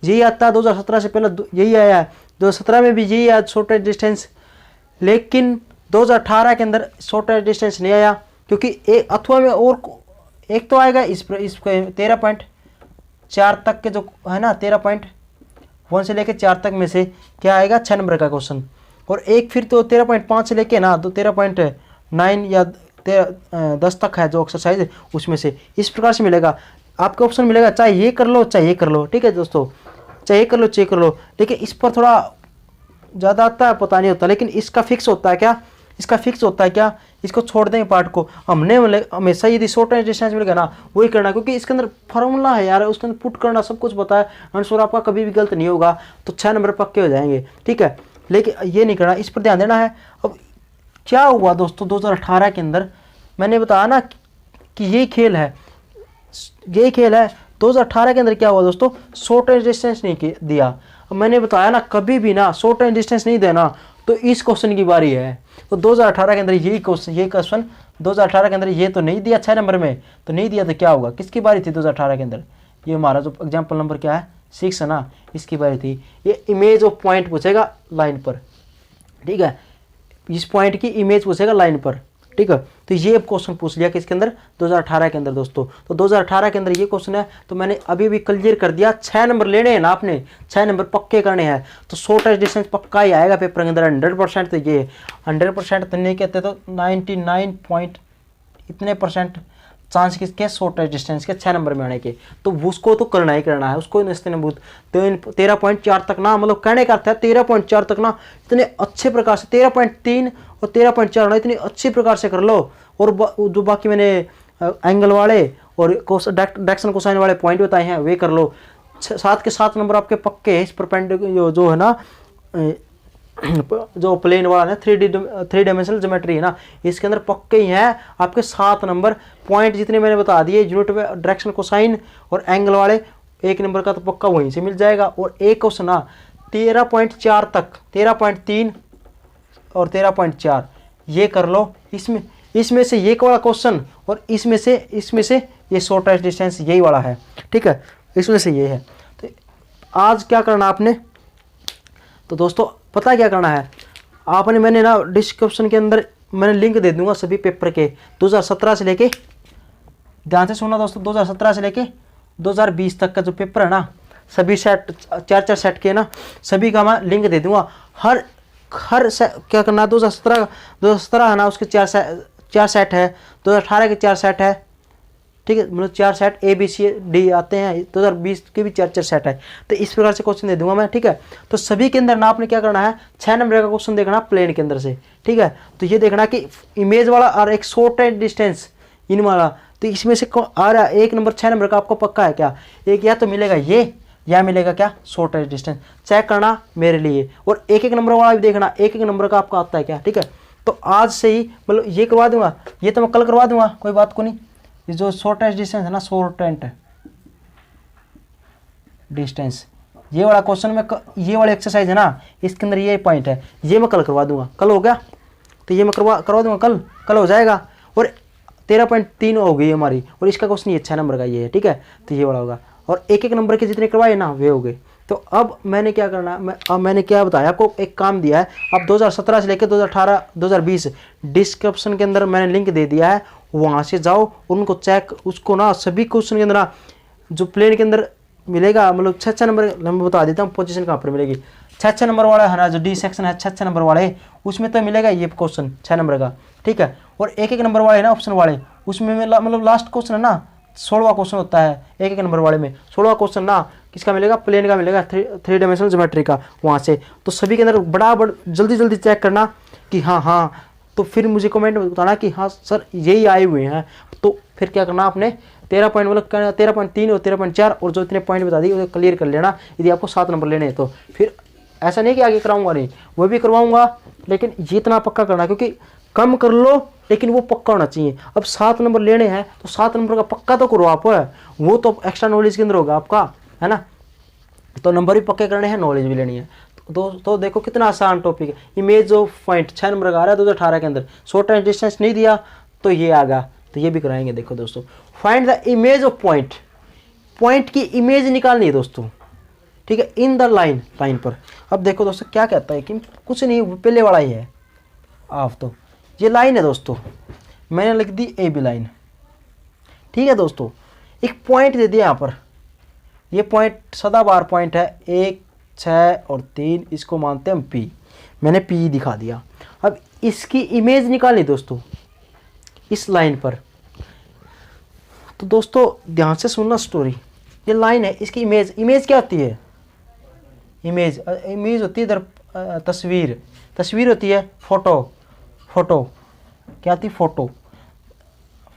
A: यही आता है। 2017 से पहले यही आया है, 2017 में भी यही आया शॉर्टेस्ट डिस्टेंस। लेकिन 2018 के अंदर शॉर्टेस्ट डिस्टेंस नहीं आया, क्योंकि एक अथवा में और एक तो आएगा इस 13.4 तक के जो है ना, 13.1 से लेके 4 तक में से क्या आएगा, 6 नंबर का क्वेश्चन। और एक फिर तो 13.5 से लेके ना तो 13.9 या 10 तक है जो एक्सरसाइज है, उसमें से इस प्रकार से मिलेगा आपको ऑप्शन मिलेगा, चाहे ये कर लो चाहे ये कर लो, ठीक है दोस्तों, चाहे ये कर लो चाहे कर लो। लेकिन इस पर थोड़ा ज़्यादा आता है, पता नहीं होता, लेकिन इसका फिक्स होता है क्या, इसका फिक्स होता है क्या, इसको छोड़ देंगे पार्ट को। हमने हमेशा यदि शॉर्टेस्ट डिस्टेंस मिलेगा ना वही करना, क्योंकि इसके अंदर फार्मूला है यार, उसके अंदर पुट करना सब कुछ पता है, आंसर आपका कभी भी गलत नहीं होगा, तो 6 नंबर पक्के हो जाएंगे, ठीक है। लेकिन ये नहीं करना, इस पर ध्यान देना है। अब क्या हुआ दोस्तों 2018 के अंदर, मैंने बताया ना कि ये खेल है 2018 के अंदर क्या हुआ दोस्तों, शॉर्टेस्ट डिस्टेंस नहीं दिया। अब मैंने बताया ना, कभी भी ना शॉर्टेस्ट डिस्टेंस नहीं देना, तो इस क्वेश्चन की बारी है। तो 2018 के अंदर ये क्वेश्चन 2018 के अंदर ये तो नहीं दिया, 6 नंबर में तो नहीं दिया, तो क्या होगा, किसकी बारी थी 2018 के अंदर, ये हमारा जो एग्जाम्पल नंबर क्या है 6 है ना, इसकी बारी थी। ये इमेज ऑफ पॉइंट पूछेगा लाइन पर, ठीक है, इस पॉइंट की इमेज पूछेगा लाइन पर, ठीक है। तो ये क्वेश्चन पूछ लिया किसके अंदर, 2018 के अंदर दोस्तों। तो 2018 के अंदर ये क्वेश्चन है, तो मैंने अभी भी क्लियर कर दिया, 6 नंबर लेने हैं ना आपने, 6 नंबर पक्के करने हैं, तो शॉर्टेस्ट डिस्टेंस पक्का ही आएगा पेपर के अंदर 100%। तो ये 100% तो नहीं कहते, तो 99 पॉइंट इतने परसेंट चांस किसके, शॉर्टेस्ट डिस्टेंस के 6 नंबर में आने के। तो उसको तो करना ही करना है, उसको निस्तेनबूत 13.4 तक ना, मतलब कहने का अर्थ है 13.4 तक ना इतने अच्छे प्रकार से, 13.3 और 13.4 ना इतनी अच्छी प्रकार से कर लो। और जो बाकी मैंने एंगल वाले और डायरेक्शन कोसाइन वाले पॉइंट बताए हैं वे कर लो। 7 के 7 नंबर आपके पक्के हैं। इस परपेंडिकुलर जो है ना, जो प्लेन वाला है 3 डायमेंशनल ज्योमेट्री है ना, इसके अंदर पक्के ही हैं आपके 7 नंबर पॉइंट जितने मैंने बता दिए, यूनिट डायरेक्शन कोसाइन और एंगल वाले 1 नंबर का तो पक्का वहीं से मिल जाएगा। और एक क्वेश्चन ना 13.4 तक, 13.3 और 13.4 ये कर लो। इसमें से ये वाला क्वेश्चन और इसमें से ये शॉर्टेस्ट डिस्टेंस यही वाला है, ठीक है, इसमें से ये है। तो आज क्या करना आपने, तो दोस्तों पता क्या करना है आपने, मैंने ना डिस्क्रिप्शन के अंदर मैंने लिंक दे दूंगा सभी पेपर के 2017 से लेके, ध्यान से सुनना दोस्तों, 2017 से लेके 2020 तक का जो पेपर है ना, सभी सेट 4 सेट के ना, सभी का मैं लिंक दे दूंगा। हर क्या करना, 2017 है ना, उसके 4 सेट है, 2018 के 4 सेट है, ठीक है, मतलब 4 सेट ABCD आते हैं, 2020 के भी 4 सेट है। तो इस प्रकार से क्वेश्चन दे दूंगा मैं, ठीक है। तो सभी के अंदर ना आपने क्या करना है, 6 नंबर का क्वेश्चन देखना प्लेन के अंदर से, ठीक है। तो ये देखना कि इमेज वाला और एक शॉर्टेस्ट डिस्टेंस इन वाला, तो इसमें से आ रहा है 1 नंबर 6 नंबर का आपको पक्का है क्या, एक या तो मिलेगा ये या मिलेगा क्या, शॉर्टेस्ट डिस्टेंस। चेक करना मेरे लिए, और 1 नंबर वाला भी देखना 1 नंबर का आपका आता है क्या, ठीक है। तो आज से ही मतलब ये करवा दूंगा, ये तो मैं कल करवा दूंगा, कोई बात को नहीं। ये जो शॉर्टेस्ट डिस्टेंस है ना, शॉर्टेस्ट डिस्टेंस, ये वाला क्वेश्चन में ये वाली एक्सरसाइज है ना, इसके अंदर ये पॉइंट है, ये मैं कल करवा दूंगा। कल हो गया तो ये मैं करवा दूंगा, कल हो जाएगा। और 13.3 हो गई हमारी, और इसका क्वेश्चन ये 6 नंबर का ये है, ठीक है। तो ये वाला होगा, और 1 नंबर के जितने करवाए ना वे हो गए। तो अब मैंने क्या करना, मैंने क्या बताया आपको, एक काम दिया है। अब 2017 से लेकर 2018 2020 डिस्क्रिप्शन के अंदर मैंने लिंक दे दिया है, वहाँ से जाओ उनको चेक, उसको ना सभी क्वेश्चन के अंदर ना जो प्लेन के अंदर मिलेगा, मतलब 6 नंबर मैं बता देता हूँ पोजीशन कहाँ पर मिलेगी। 6 नंबर वाला है ना, जो डी सेक्शन है 6 नंबर वाले, उसमें तो मिलेगा ये क्वेश्चन 6 नंबर का, ठीक है। और 1 नंबर वाले ना ऑप्शन वाले, उसमें मतलब लास्ट क्वेश्चन है ना 16वां क्वेश्चन होता है 1 नंबर वाले में। 16वां क्वेश्चन ना किसका मिलेगा, प्लेन का मिलेगा, 3 डायमेंशनल ज्योमेट्री का, वहाँ से। तो सभी के अंदर बड़ा जल्दी चेक करना कि हाँ, तो फिर मुझे कमेंट में बताना कि हाँ सर यही आए हुए हैं। तो फिर क्या करना आपने 13 पॉइंट मतलब 13.3 और 13.4 और जो इतने पॉइंट बता दी उसे क्लियर कर लेना, यदि आपको 7 नंबर लेने हैं तो। फिर ऐसा नहीं कि आगे कराऊंगा नहीं, वो भी करवाऊंगा, लेकिन जितना पक्का करना, क्योंकि कम कर लो लेकिन वो पक्का होना चाहिए। अब 7 नंबर लेने हैं तो 7 नंबर का पक्का तो करो आप, वो तो एक्स्ट्रा नॉलेज के अंदर होगा आपका, है ना। तो नंबर भी पक्के करने हैं, नॉलेज भी लेनी है। तो देखो कितना आसान टॉपिक है। इमेज ऑफ पॉइंट 6 नंबर का आ रहा है 2018 के अंदर, शॉर्ट एंड डिस्टेंस नहीं दिया तो ये आ गया, तो ये भी कराएंगे। देखो दोस्तों, find the image of point, point की इमेज निकालनी है दोस्तों, ठीक है, इन द लाइन, लाइन पर। अब देखो दोस्तों क्या कहता है कि कुछ नहीं, पहले वाला ही है आप, तो ये लाइन है दोस्तों, मैंने लिख दी ए बी लाइन, ठीक है दोस्तों। एक पॉइंट दे दिया यहाँ पर, ये पॉइंट सदाबहार पॉइंट है, 1, 6 और 3, इसको मानते हैं हम पी, मैंने पी दिखा दिया। अब इसकी इमेज निकालनी दोस्तों इस लाइन पर। तो दोस्तों ध्यान से सुनना स्टोरी, ये लाइन है, इसकी इमेज, इमेज क्या होती है, इमेज, इमेज होती है इधर तस्वीर, तस्वीर होती है फोटो, फोटो क्या होती है, फोटो,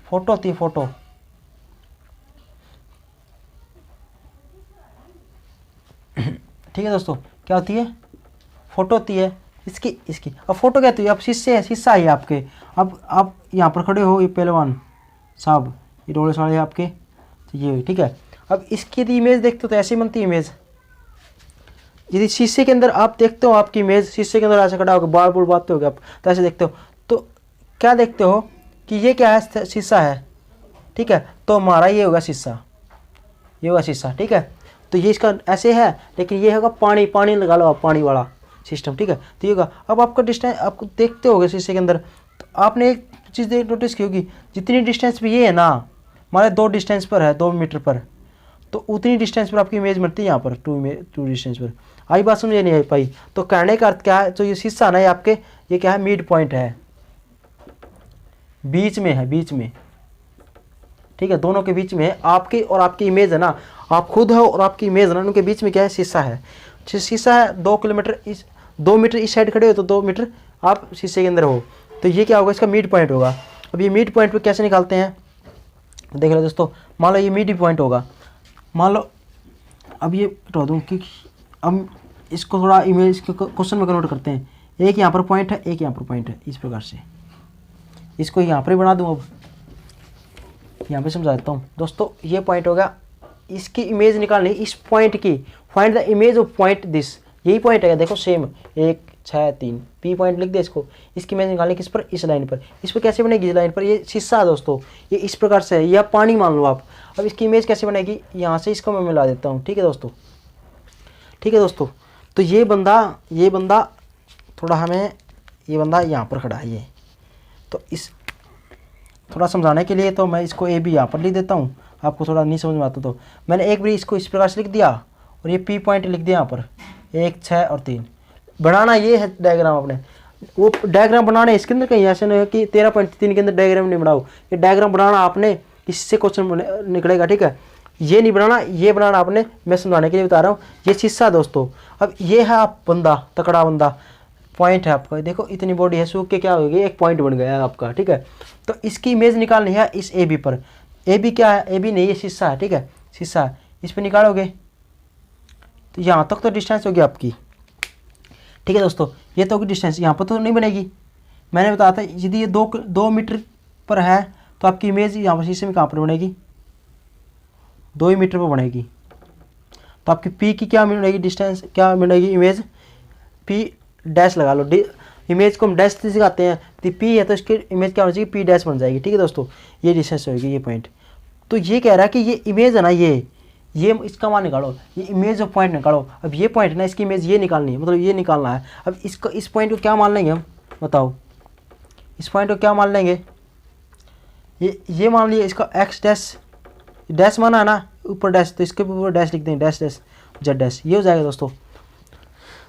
A: फोटो होती है फोटो, ठीक है दोस्तों, क्या होती है, फोटो होती है इसकी, इसकी। अब फोटो क्या होती है, अब शीशे है, शीशा है आपके, अब आप यहाँ पर खड़े हो, ये पहलवान साहब, ये डोले साड़े आपके, तो ये ठीक है। अब इसकी यदि इमेज देखते हो तो ऐसी बनती है इमेज, यदि शीशे के अंदर आप देखते हो आपकी इमेज, शीशे के अंदर ऐसे खड़ा होकर बाल बुल बात हो गया आप, तो ऐसे देखते हो, तो क्या देखते हो कि ये क्या है, शीशा है, ठीक है, तो हमारा ये होगा शीशा, ये होगा शीशा, ठीक है। तो ये इसका ऐसे है, लेकिन ये होगा पानी, पानी लगा लो आप, पानी वाला सिस्टम, ठीक है, तो ये होगा। अब आपका डिस्टेंस, आपको देखते होगे शीशे के अंदर, तो आपने एक चीज़ नोटिस की होगी, जितनी डिस्टेंस पे ये है ना, हमारे 2 डिस्टेंस पर है, 2 मीटर पर, तो उतनी डिस्टेंस पर आपकी इमेज मिलती है यहाँ पर, 2 डिस्टेंस पर। आई बात समझ नहीं आई पाई, तो कहने का अर्थ क्या है, तो ये शीशा ना, ये आपके, ये क्या है, मिड पॉइंट है, बीच में है, बीच में, ठीक है, दोनों के बीच में है, आपकी और आपकी इमेज है ना, आप खुद हो और आपकी इमेज है ना, उनके बीच में क्या है, शीशा है। शीशा है 2 किलोमीटर इस, 2 मीटर इस साइड खड़े हो तो 2 मीटर आप शीशे के अंदर हो, तो ये क्या होगा, इसका मिड पॉइंट होगा। अब ये मिड पॉइंट पे कैसे निकालते हैं, देख लो दोस्तों, मान लो ये मिड पॉइंट होगा, मान लो, अब ये हटा दूँ कि अब इसको थोड़ा इमेज क्वेश्चन में कन्वर्ट करते हैं, एक यहाँ पर पॉइंट है, एक यहाँ पर पॉइंट है, इस प्रकार से इसको यहाँ पर ही बना दूँ। अब यहाँ पे समझा देता हूँ दोस्तों, ये पॉइंट होगा, इसकी इमेज निकालनी इस पॉइंट की, find the image of point this, यही पॉइंट है, देखो सेम 1, 6, 3, पी पॉइंट लिख दे इसको, इसकी इमेज निकालनी किस पर, इस लाइन पर। इस पर कैसे बनेगी, इस लाइन पर, ये शीशा है दोस्तों, ये इस प्रकार से है, या पानी मान लो आप। अब इसकी इमेज कैसे बनेगी, यहाँ से इसको मैं मिला देता हूँ, ठीक है दोस्तों, ठीक है दोस्तों। तो ये बंदा थोड़ा हमें, ये बंदा यहाँ पर खड़ा है, ये तो इस थोड़ा समझाने के लिए तो मैं इसको ए बी यहाँ पर लिख देता हूँ, आपको थोड़ा नहीं समझ में आता तो मैंने एक बार इसको इस प्रकार से लिख दिया, और ये पी पॉइंट लिख दिया यहाँ पर, 1, 6 और 3। बनाना ये है डायग्राम, अपने वो डायग्राम बनाना है, इसके अंदर कहीं ऐसे नहीं है कि 13.3 के अंदर डायग्राम नहीं बनाओ, ये डायग्राम बनाना आपने, इससे क्वेश्चन निकलेगा, ठीक है, ये नहीं बनाना, ये बनाना आपने, मैं समझाने के लिए बता रहा हूँ। ये शीशा दोस्तों, अब ये है आप बंदा, तकड़ा बंदा, पॉइंट है आपका, देखो इतनी बॉडी है, सूख के क्या होगी, एक पॉइंट बन गया है आपका, ठीक है। तो इसकी इमेज निकालनी है इस ए बी पर, ए बी क्या है, ए बी नहीं, ये शीशा है, ठीक है, शीशा है, इस पर निकालोगे तो यहाँ तक तो डिस्टेंस होगी आपकी, ठीक है दोस्तों, ये तो होगी डिस्टेंस, यहाँ पर तो नहीं बनेगी, मैंने बताया था यदि ये 2 मीटर पर है तो आपकी इमेज यहाँ पर शीशे में कहाँ पर बनेगी, 2 ही मीटर पर बनेगी, तो आपकी पी की क्या बनेगी, डिस्टेंस क्या बनेगी, इमेज पी डैश लगा लो, इमेज को हम डैश से सिखाते हैं, तो पी है तो इसकी इमेज क्या होनी चाहिए, पी डैश बन जाएगी, ठीक है दोस्तों, ये डिस्टेंस होगी, ये पॉइंट। तो ये कह रहा है कि ये इमेज है ना, ये इसका मान निकालो, ये इमेज ऑफ पॉइंट निकालो। अब ये पॉइंट है ना, इसकी इमेज ये निकालनी है, मतलब ये निकालना है। अब इसको, इस पॉइंट को क्या मान लेंगे हम, बताओ, इस पॉइंट को क्या मान लेंगे, ये मान लिया, इसका एक्स डैश, डैश माना है ना ऊपर डैश, तो इसके ऊपर डैश लिख देंगे, डैश डैश जेड डैश, ये हो जाएगा दोस्तों,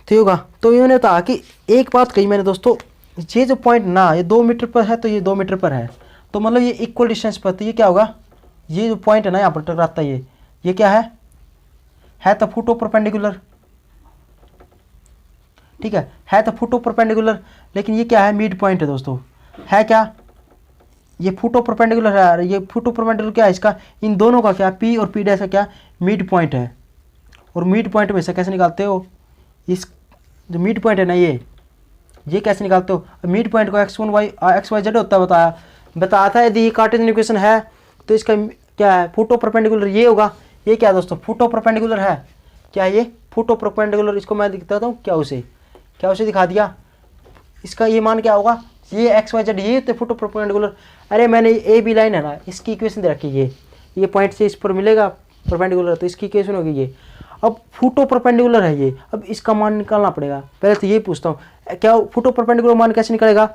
A: तो होगा। तो इन्होंने कहा कि एक बात कही मैंने दोस्तों, ये जो पॉइंट ना, ये 2 मीटर पर है, तो ये 2 मीटर पर है, तो मतलब ये इक्वल डिस्टेंस पर, तो ये क्या होगा, ये जो पॉइंट है ना यहाँ पर टकराता है, ये क्या है तो फुट ऑफ परपेंडिकुलर, ठीक है तो फुट ऑफ परपेंडिकुलर, लेकिन ये क्या है, मिड पॉइंट है दोस्तों, है क्या, ये फुट ऑफ परपेंडिकुलर है, ये फुट ऑफ परपेंडिकुलर क्या है, इसका इन दोनों का क्या, पी और पी डैश का क्या, मिड पॉइंट है। और मिड पॉइंट में से कैसे निकालते हो, इस जो मिड पॉइंट है ना ये कैसे निकालते हो? मिड पॉइंट को एक्स वाई जेड होता है बताया था। यदि ये कार्टेशियन इक्वेशन है तो इसका क्या है? फुटो परपेंडिकुलर ये होगा। ये क्या है दोस्तों? फुटो परपेंडिकुलर है। क्या ये फुटो परपेंडिकुलर? इसको मैं दिखाता हूँ क्या उसे दिखा दिया। इसका ये मान क्या होगा? ये एक्स वाई जेड ये होते फुटो परपेंडिकुलर। अरे मैंने ए बी लाइन है ना, इसकी इक्वेशन दे रखी है। ये पॉइंट से इस पर मिलेगा परपेंडिकुलर, तो इसकी इक्वेशन होगी ये। अब फुटो परपेंडिकुलर है ये, अब इसका मान निकालना पड़ेगा। पहले तो ये पूछता हूँ क्या फुटो परपेंडिकुलर मान कैसे निकलेगा?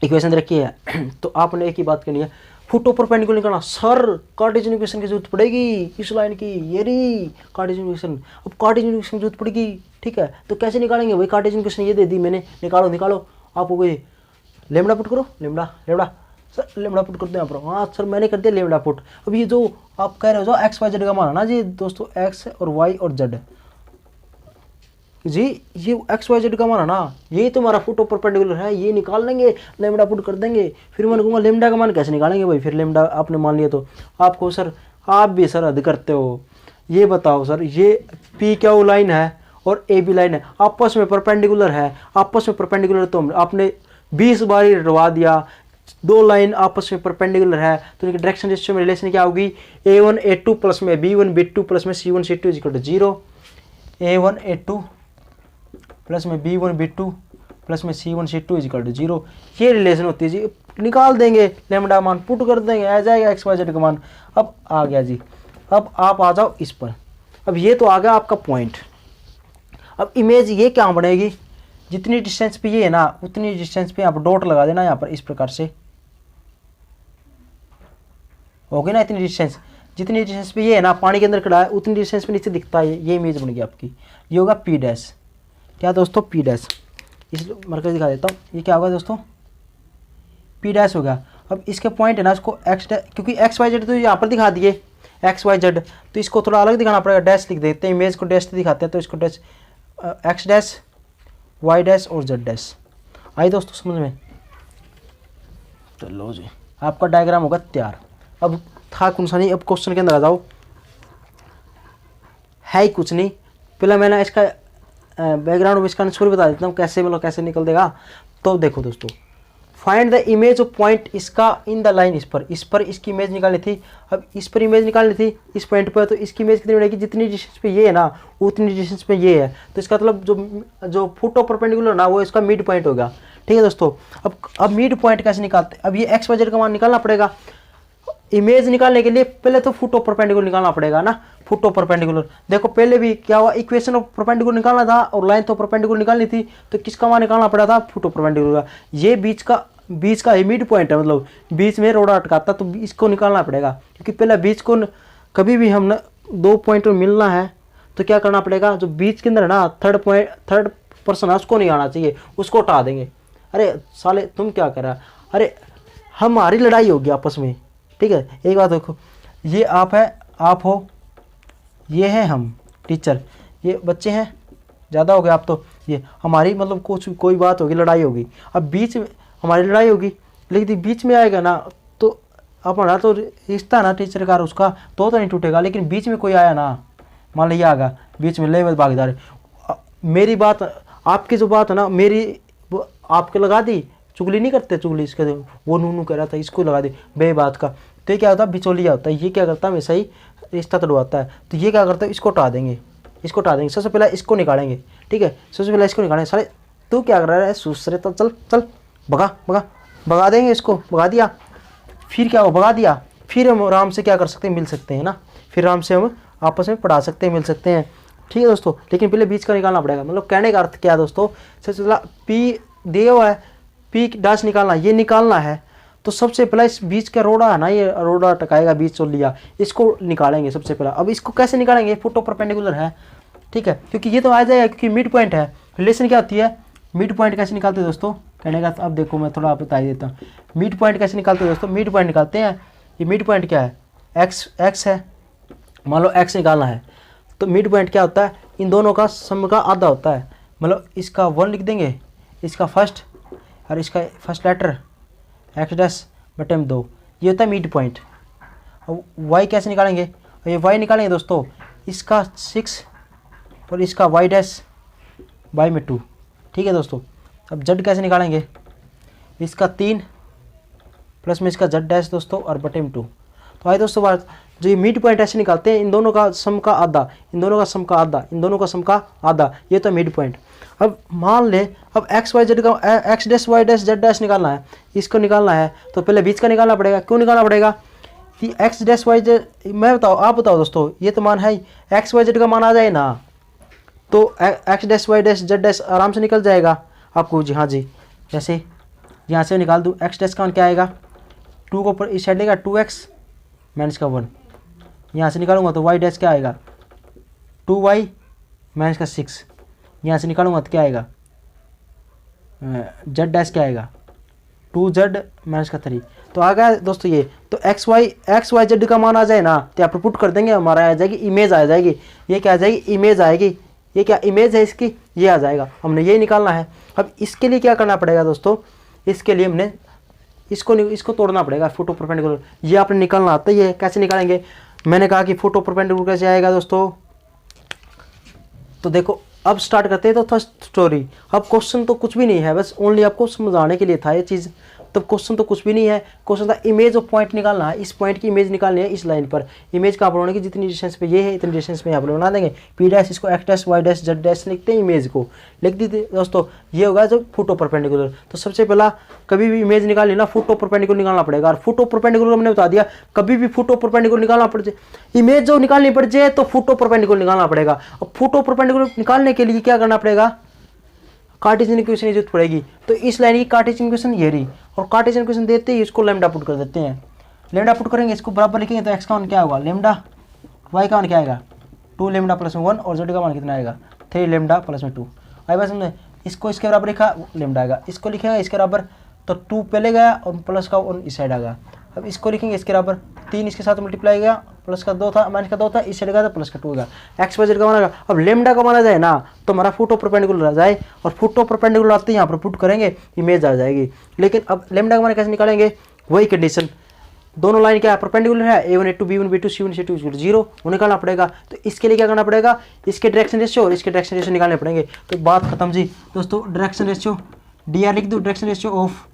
A: इक्वेशन दे रखी है तो आपने एक ही बात करनी है, फुटो परपेंडिकुलर निकालना। सर कार्टेशियन इक्वेशन की जरूरत पड़ेगी इस लाइन की, ये रही कार्टेशियन इक्वेशन। अब कार्टेशियन इक्वेशन की जरूरत पड़ेगी, ठीक है। तो कैसे निकालेंगे भाई? कार्टेशियन इक्वेशन ये दे दी मैंने, निकालो। आप हो गए लेमडा पुट करो, लेमडा सर लेमडा पुट करते हैं आप। हाँ सर मैंने कर दिया लेमडा पुट। अब ये जो आप कह रहे हो जो एक्स वाई जेड का मान है ना जी दोस्तों, एक्स और वाई और जेड जी, ये एक्स वाई जेड का मान है ना, ये तुम्हारा फुटो परपेंडिकुलर है, ये निकाल लेंगे, लेमडा पुट कर देंगे। फिर मैं कहूँगा लेमडा का मान कैसे निकालेंगे भाई? फिर लेमडा आपने मान लिया तो आपको सर, आप भी सर हद करते हो। ये बताओ सर, ये पी क्यू लाइन है और ए बी लाइन है, आपस में परपेंडिकुलर है, आपस में परपेंडिकुलर तो आपने 20 बार ही रटवा दिया। दो लाइन आपस में परपेंडिकुलर है तो इनकी डायरेक्शन रेशियो में रिलेशन क्या होगी? a1 a2 प्लस में b1 b2 प्लस में c1 c2 is equal to 0। a1 a2 plus में b1 b2 प्लस में c1 c2 is equal to 0। ये रिलेशन होती है जी। निकाल देंगे लेमडा मान, पुट कर देंगे, आ जाएगा एक्स वाई जेड का मान। अब आ गया जी। अब आप आ जाओ इस पर। अब ये तो आ गया आपका पॉइंट। अब इमेज ये क्या बनेगी? जितनी डिस्टेंस पे ये है ना उतनी डिस्टेंस पे आप डॉट लगा देना यहाँ पर इस प्रकार से, हो गई ना इतनी डिस्टेंस। जितनी डिस्टेंस पे ये है ना पानी के अंदर खड़ा है उतनी डिस्टेंस पे नीचे दिखता है, ये इमेज बन गई आपकी। ये होगा पी डैश। क्या दोस्तों? P dash. इस मरकज दिखा देता हूँ, ये क्या होगा दोस्तों? पी डैश हो गया। अब इसके पॉइंट है ना इसको एक्स डैश, क्योंकि एक्स वाई जेड तो यहाँ पर दिखा दिए एक्स वाई जेड, तो इसको थोड़ा अलग दिखाना पड़ेगा, डैश लिख देते हैं। इमेज को डैश दिखाते हैं तो इसको dash X dash Y dash और जेड डैश। आई दोस्तों समझ में? तो लो जी आपका डायग्राम होगा तैयार। अब था कौन सा नहीं, अब क्वेश्चन के अंदर आ जाओ। है ही कुछ नहीं, पहले मैंने इसका बैकग्राउंड इसका आंसर बता देता हूँ कैसे, मतलब कैसे निकल देगा। तो देखो दोस्तों, find the image of point इसका इन द लाइन, इस पर इसकी इमेज निकालनी थी। अब इस पर इमेज निकालनी थी इस पॉइंट पर, तो इसकी इमेज कितनी बनेगी? जितनी डिस्टेंस पे ये है ना उतनी डिस्टेंस पे ये है, तो इसका मतलब जो फुटो परपेंडिकुलर ना वो इसका मिड पॉइंट होगा, ठीक है दोस्तों। अब मिड पॉइंट कैसे निकालते हैं? अब ये एक्स वाई जेड का मान निकालना पड़ेगा। इमेज निकालने के लिए पहले तो फुटो परपेंडिकुलर निकालना पड़ेगा ना, फुटो परपेंडिकुलर। देखो पहले भी क्या हुआ, इक्वेशन ऑफ परपेंडिकुलर निकालना था और लाइन तो परपेंडिकुलर निकालनी थी, तो किसका मान निकालना पड़ा था? फुटो परपेंडिकुलर का। ये बीच का मिड पॉइंट है, मतलब बीच में रोड़ा अटकाता, तो इसको निकालना पड़ेगा। क्योंकि पहले बीच को कभी भी हम दो पॉइंट में मिलना है तो क्या करना पड़ेगा? जो बीच के अंदर है ना थर्ड पर्सन है उसको नहीं आना चाहिए, उसको हटा देंगे। अरे साले तुम क्या कर रहा? अरे हमारी लड़ाई होगी आपस में, ठीक है। एक बात देखो, ये आप है, आप हो, ये है हम टीचर, ये बच्चे हैं, ज़्यादा हो गए आप तो। ये हमारी मतलब कोई बात होगी, लड़ाई होगी। अब बीच में हमारी लड़ाई होगी, लेकिन बीच में आएगा ना तो अपना तो रिश्ता ना टीचर का उसका तो नहीं टूटेगा। लेकिन बीच में कोई आया ना, मान लीजिए आ गया बीच में, ले भागीदार, मेरी बात आपकी जो बात है ना मेरी आपके लगा दी, चुगली नहीं करते, चुगली इसके वो नूनू कह रहा था इसको लगा दी बे बात का, तो ये क्या होता है? बिचौलिया होता है। ये क्या करता है? हमेशा ही रिश्ता तोड़वाता है। तो ये क्या करता है? इसको हटा देंगे, इसको हटा देंगे। सबसे पहले इसको निकालेंगे, ठीक है, सबसे पहले इसको निकालेंगे। सारे तू क्या कर रहा है सुसरे? तो चल भगा देंगे इसको, भगा दिया। फिर क्या हो? भगा दिया, फिर हम आराम से क्या कर सकते हैं? मिल सकते हैं ना, फिर आराम से हम आपस में पढ़ा सकते हैं, मिल सकते हैं, ठीक है दोस्तों। लेकिन पहले बीच का निकालना पड़ेगा। मतलब कहने का अर्थ क्या है दोस्तों? सबसे पहला पी दिया हुआ है, पी डैश निकालना, ये निकालना है, तो सबसे पहला इस बीच का रोड़ा है ना, ये रोड़ा टकाएगा बीच और लिया, इसको निकालेंगे सबसे पहला। अब इसको कैसे निकालेंगे? फुटो परपेंडिकुलर है, ठीक है, क्योंकि ये तो आ जाएगा, क्योंकि मिड पॉइंट है। रिलेशन क्या होती है? मिड पॉइंट कैसे निकालते हैं दोस्तों? कहने का अब देखो मैं थोड़ा बता देता हूँ। मिड पॉइंट कैसे निकालते हैं दोस्तों? मिड पॉइंट निकालते हैं, ये मिड पॉइंट क्या है? एक्स है, मान लो एक्स निकालना है, तो मिड पॉइंट क्या होता है? इन दोनों का सम का आधा होता है। मतलब इसका 1 लिख देंगे, इसका फर्स्ट और इसका फर्स्ट लेटर एक्स डैश बटे में 2, ये होता है मिड पॉइंट। अब वाई कैसे निकालेंगे? ये वाई निकालेंगे दोस्तों, इसका 6 और इसका वाई डैश वाई में 2। ठीक है दोस्तों, अब जेड कैसे निकालेंगे, इसका 3 प्लस में इसका जेड डैश दोस्तों और बटे में 2। तो आइए दोस्तों बात, जो ये मिड पॉइंट ऐसे निकालते हैं, इन दोनों का सम का आधा, इन दोनों का सम का आधा, इन दोनों का सम का आधा, ये तो मिड पॉइंट। अब मान ले अब एक्स वाई जेड का X dash Y dash Z dash निकालना है, इसको निकालना है तो पहले बीच का निकालना पड़ेगा। क्यों निकालना पड़ेगा, एक्स डैश वाई जेड, मैं बताओ आप बताओ दोस्तों, ये तो मान है एक्स वाई जेड का मान आ जाए ना, तो X dash Y dash Z dash आराम से निकल जाएगा आपको जी। हाँ जी, जैसे यहाँ से निकाल दूँ, एक्स डैश का मान क्या आएगा, 2 को इस साइड लेगा 2x माइनस का 1, यहाँ से निकालूंगा तो वाई डैश क्या आएगा 2y माइनस का 6, यहाँ से निकालूंगा तो क्या आएगा जेड डैश क्या आएगा 2z माइनस का 3। तो आ गया दोस्तों ये, तो एक्स वाई जेड का मान आ जाए ना तो आप पुट कर देंगे, हमारा आ जाएगी इमेज आ जाएगी, ये क्या आ जाएगी इमेज आएगी, ये क्या इमेज है इसकी, ये आ जाएगा, हमने ये निकालना है। अब इसके लिए क्या करना पड़ेगा दोस्तों, इसके लिए हमने इसको तोड़ना पड़ेगा, फोटो परपेंडिकुलर, ये आपने निकालना आता है। ये कैसे निकालेंगे, मैंने कहा कि फोटो परपेंडिकुलर कैसे आएगा दोस्तों, तो देखो अब स्टार्ट करते हैं तो फर्स्ट स्टोरी। अब क्वेश्चन तो कुछ भी नहीं है, बस ओनली आपको समझाने के लिए था ये चीज़, तो क्वेश्चन तो कुछ भी नहीं है, क्वेश्चन था इमेज ऑफ पॉइंट निकालना है, इस पॉइंट की इमेज निकालनी है इस लाइन पर। इमेज कहाँ पर होने की, जितनी डिस्टेंस पे ये है इतनी डिस्टेंस पे यहाँ पर बना देंगे, पी डैश, इसको X dash Y dash Z dash लिखते हैं, इमेज को लिख दी थी दोस्तों। ये होगा जो फोटो परपेंडिकुलर। तो सबसे पहला कभी भी इमेज निकालनी ना, फोटो परपेंडिकुलर निकालना पड़ेगा, और फोटो परपेंडिकुलर हमने बता दिया, कभी भी फोटो परपेंडिकुलर निकालना पड़ जाए, इमेज जो निकालनी पड़ जाए तो फोटो परपेंडिकुलर निकालना पड़ेगा। और फोटो परपेंडिकुलर निकालने के लिए क्या करना पड़ेगा, कार्टेशियन इक्वेशन की जरूरत पड़ेगी। तो इस लाइन की कार्टेशियन इक्वेशन ये रही, और कार्टेशियन इक्वेशन देते ही इसको लैम्डा पुट कर देते हैं, लैम्डा पुट करेंगे, इसको बराबर लिखेंगे तो एक्स का मान क्या होगा लैम्डा, वाई का मान क्या आएगा 2 लैम्डा प्लस में 1, और जेड का मान कितना आएगा 3 लैम्डा प्लस में 2। आई बात समझे, इसको इसके बराबर लिखा लैम्डा आएगा, इसको लिखेगा इसके बराबर तो 2 पहले गया और प्लस का 1 इस साइड आ गया। अब इसको लिखेंगे इसके बराबर 3 इसके साथ मल्टीप्लाई गया, प्लस का 2 था माइनस का 2 था, इस साइड गया तो प्लस का 2 होगा, एक्स वाई जेड का माना। अब लेमडा का माना जाए ना तो हमारा फोटो परपेंडिकुलर आ जाए, और फोटो परपेंडिकुलर आते हैं यहाँ पर पुट करेंगे इमेज आ जाएगी। लेकिन अब लेमडा का माना कैसे निकालेंगे, वही कंडीशन, दोनों लाइन क्या परपेंडिकुलर है, A1 A2 B1 B2 C1 C2 0, वो निकालना पड़ेगा। तो इसके लिए क्या करना पड़ेगा, इसके डायरेक्शन रेशियो और इसके डायरेक्शन रेशियो निकालने पड़ेंगे। तो बात खत्म जी दोस्तों। डायरेक्शन रेशियो DR लिख दो, डायरेक्शन रेशियो ऑफ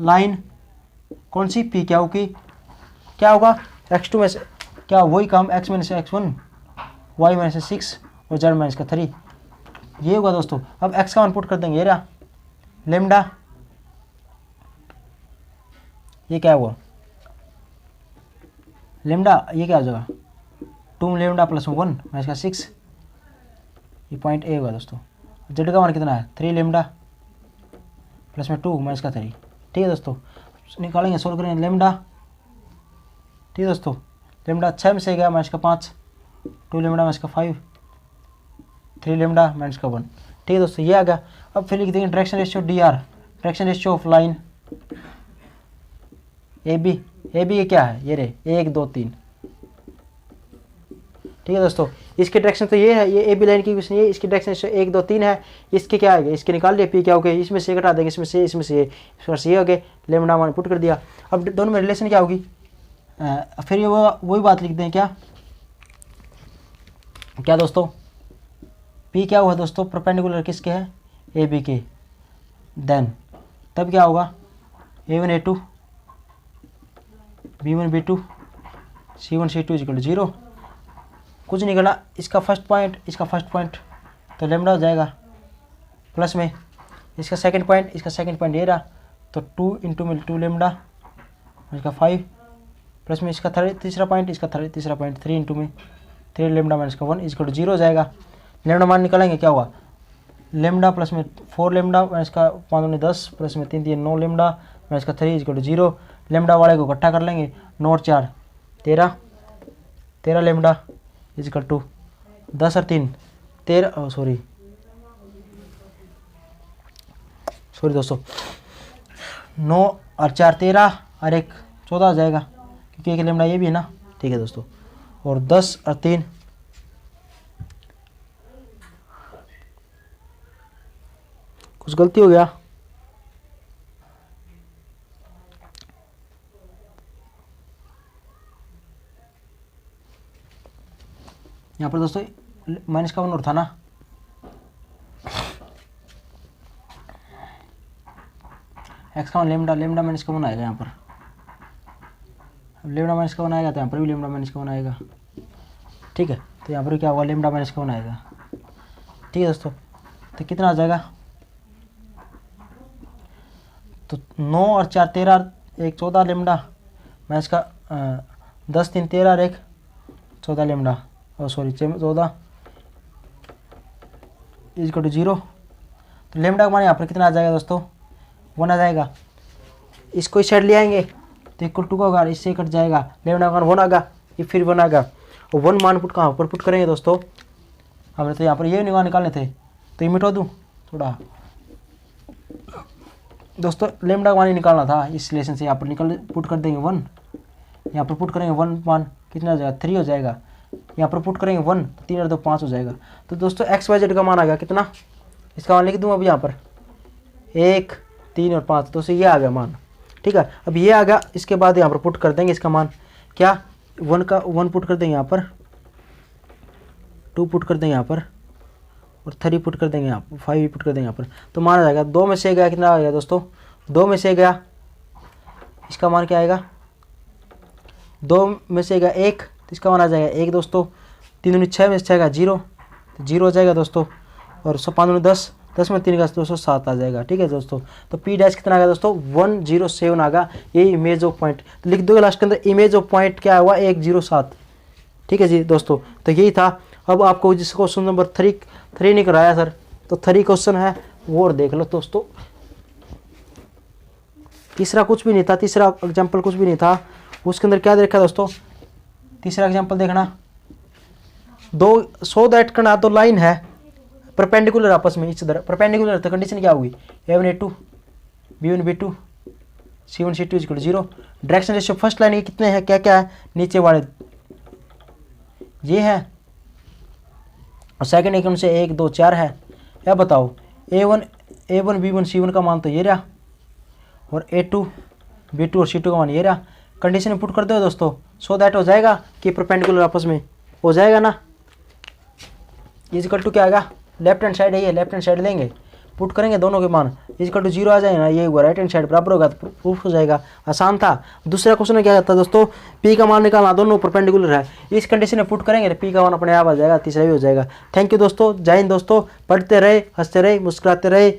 A: लाइन कौन सी पी क्या होगी, क्या होगा x2 में से क्या वही काम x minus x1 y minus 6 और z माइनस का 3, ये होगा दोस्तों। अब x का मान पुट कर देंगे, ये रहा लेमडा, ये क्या हुआ लेमडा, ये क्या हो जाएगा 2 लेमडा प्लस 1 माइनस का 6, ये पॉइंट ए होगा दोस्तों। जेड का मान कितना है 3 लेमडा प्लस में 2 माइनस का 3। ठीक है दोस्तों, निकालेंगे सोल्व करेंगे लेमडा। ठीक है दोस्तों, लेमडा 6 में से गया माइनस का 5, 2 लेमडा माइनस का 5, 3 लेमडा माइनस का 1। ठीक है दोस्तों, ये आ गया। अब फिर लिख देंगे direction ratio DR, direction ratio of line AB, AB ये क्या है, ये रे 1 2 3। ठीक है दोस्तों, इसके डायरेक्शन तो ये है, ये AB लाइन की क्वेश्चन, ये इसकी डायरेक्शन रेशियो 1 2 3 है। इसके क्या आएगा, इसके निकाल लिए पी क्या हो गया, इसमें से घटा देंगे, इसमें से ये, इसमें ये हो गए, लेमडा मान पुट कर दिया। अब दोनों में रिलेशन क्या होगी, फिर ये वही बात लिखते हैं, क्या दोस्तों, पी क्या हुआ दोस्तों परपेंडिकुलर किसके है AB के, देन तब क्या होगा A1 A2 B1 B2 C1 C2 equal 0, कुछ नहीं करना, इसका फर्स्ट पॉइंट इसका फर्स्ट पॉइंट तो लेमडा हो जाएगा, प्लस में इसका सेकंड पॉइंट ये रहा तो 2 इंटू में 2 लेमडा इसका 5, प्लस में इसका तीसरा पॉइंट 3 इंटू में 3 लेमडा माइनस का 1 इसको 0 हो जाएगा। लेमडा मान निकालेंगे क्या होगा, लेमडा प्लस में 4 लेमडा माइनस का 5 10 प्लस में 3 3 9 लेमडा माइनस का 3 इसको 0। लेमडा वाले को इकट्ठा कर लेंगे, 9 और 4 13 लेमडा इजकल टू 10 और 3 13, सॉरी दोस्तों, 9 और 4 13 और 1 14 हो जाएगा, क्योंकि एक लेमडा ये भी है ना। ठीक है दोस्तों, और 10 और 3 कुछ गलती हो गया, यहाँ पर दोस्तों माइनस का 1 और था ना, एक्स का मान लेमडा, लेमडा माइनस का वन आएगा यहाँ पर। अब लेमडा माइनस का वन आएगा तो यहाँ पर भी लेमडा माइनस का वन आएगा, ठीक है। तो यहाँ पर क्या होगा, लेमडा माइनस का वन आएगा, ठीक है दोस्तों। तो कितना आ जाएगा, तो 9 और 4 13, 1 14 लेमडा माइनस का 10 3 13 और 1 14 लेमडा, और सॉरी 14 इक्वल टू 0। तो लेमडा का मान यहाँ पर कितना आ जाएगा दोस्तों, 1 आ जाएगा। इसको इस साइड ले आएंगे तो इक्वल टू का होगा, इससे कट जाएगा, लेमडा का मान 1 आएगा, ये फिर 1 आएगा। और 1 मान पुट कहाँ पर पुट करेंगे दोस्तों, हमने तो यहाँ पर ये निकालने थे, तो ये मिटा दूँ थोड़ा दोस्तों। लेमडा का मान ही निकालना था, इस रिलेशन से यहाँ पर निकल पुट कर देंगे 1, यहाँ पर पुट करेंगे 1 मान कितना हो जाएगा, 3 हो जाएगा। यहाँ पर पुट करेंगे 1, 3 और 2 5 हो जाएगा। तो दोस्तों एक्स वाई जेड का मान आ गया कितना, इसका मान लिख दूँ अब यहाँ पर 1 3 और 5, दोस्तों ये आ गया मान, ठीक है। अब ये आ गया, इसके बाद यहाँ पर पुट कर देंगे इसका मान क्या, 1 का 1 पुट कर देंगे यहाँ पर, 2 पुट कर देंगे यहाँ पर, और 3 पुट कर देंगे यहाँ पर, 5 पुट कर देंगे यहाँ पर। तो मान आ जाएगा 2 में से गया कितना आ गया दोस्तों, 2 में से गया, इसका मान क्या आएगा, 2 में से गया 1, तो इसका मान आ जाएगा 1 दोस्तों। 3 दूनी 6 में से जाएगा 0, तो 0 हो जाएगा दोस्तों। और 5 दूनी 10, 10 में 3 का दोस्तों 7 आ जाएगा, ठीक है दोस्तों। तो पी डैश कितना आ गया दोस्तों, 107 आ गया, ये इमेज ऑफ पॉइंट। तो लिख दोगे लास्ट के अंदर इमेज ऑफ पॉइंट क्या हुआ, 107, ठीक है जी दोस्तों। तो यही था। अब आपको जिस क्वेश्चन नंबर 3 नहीं कराया सर, तो 3 क्वेश्चन है वो और देख लो दोस्तों। तीसरा कुछ भी नहीं था, तीसरा एग्जाम्पल कुछ भी नहीं था, उसके अंदर क्या देखा दोस्तों, तीसरा एग्जाम्पल देखना, 100 दैट करना, तो लाइन है परपेंडिकुलर आपस में इस तरह परपेंडिकुलर, तो कंडीशन क्या हुई, A1 A2 B1 B2 C1 C2 equal to 0। Direction ratio first line के कितने हैं, क्या क्या है, नीचे वाले ये है, और सेकंड एकम से 1 2 4 है। या बताओ A1 B1 C1 का मान तो ये रहा, और A2 B2 और C2 का मान ये रहा। कंडीशन पुट कर दो दोस्तों, सो दैट हो जाएगा कि परपेंडिकुलर आपस में हो जाएगा ना। इक्वल टू क्या आएगा, लेफ्ट हैंड साइड है ये, लेफ्ट हैंड साइड लेंगे, पुट करेंगे दोनों के मान, इक्वल टू 0 आ जाएगा ना, ये हुआ राइट हैंड साइड बराबर होगा तो प्रूफ हो जाएगा। आसान था। दूसरा क्वेश्चन में क्या था दोस्तों, पी का मान निकालना, दोनों परपेंडिकुलर है, इस कंडीशन में पुट करेंगे तो पी का मान अपने आप आ जाएगा, तीसरा भी हो जाएगा। थैंक यू दोस्तों, जय हिंद दोस्तों, पढ़ते रहे, हंसते रहे, मुस्कुराते रहे।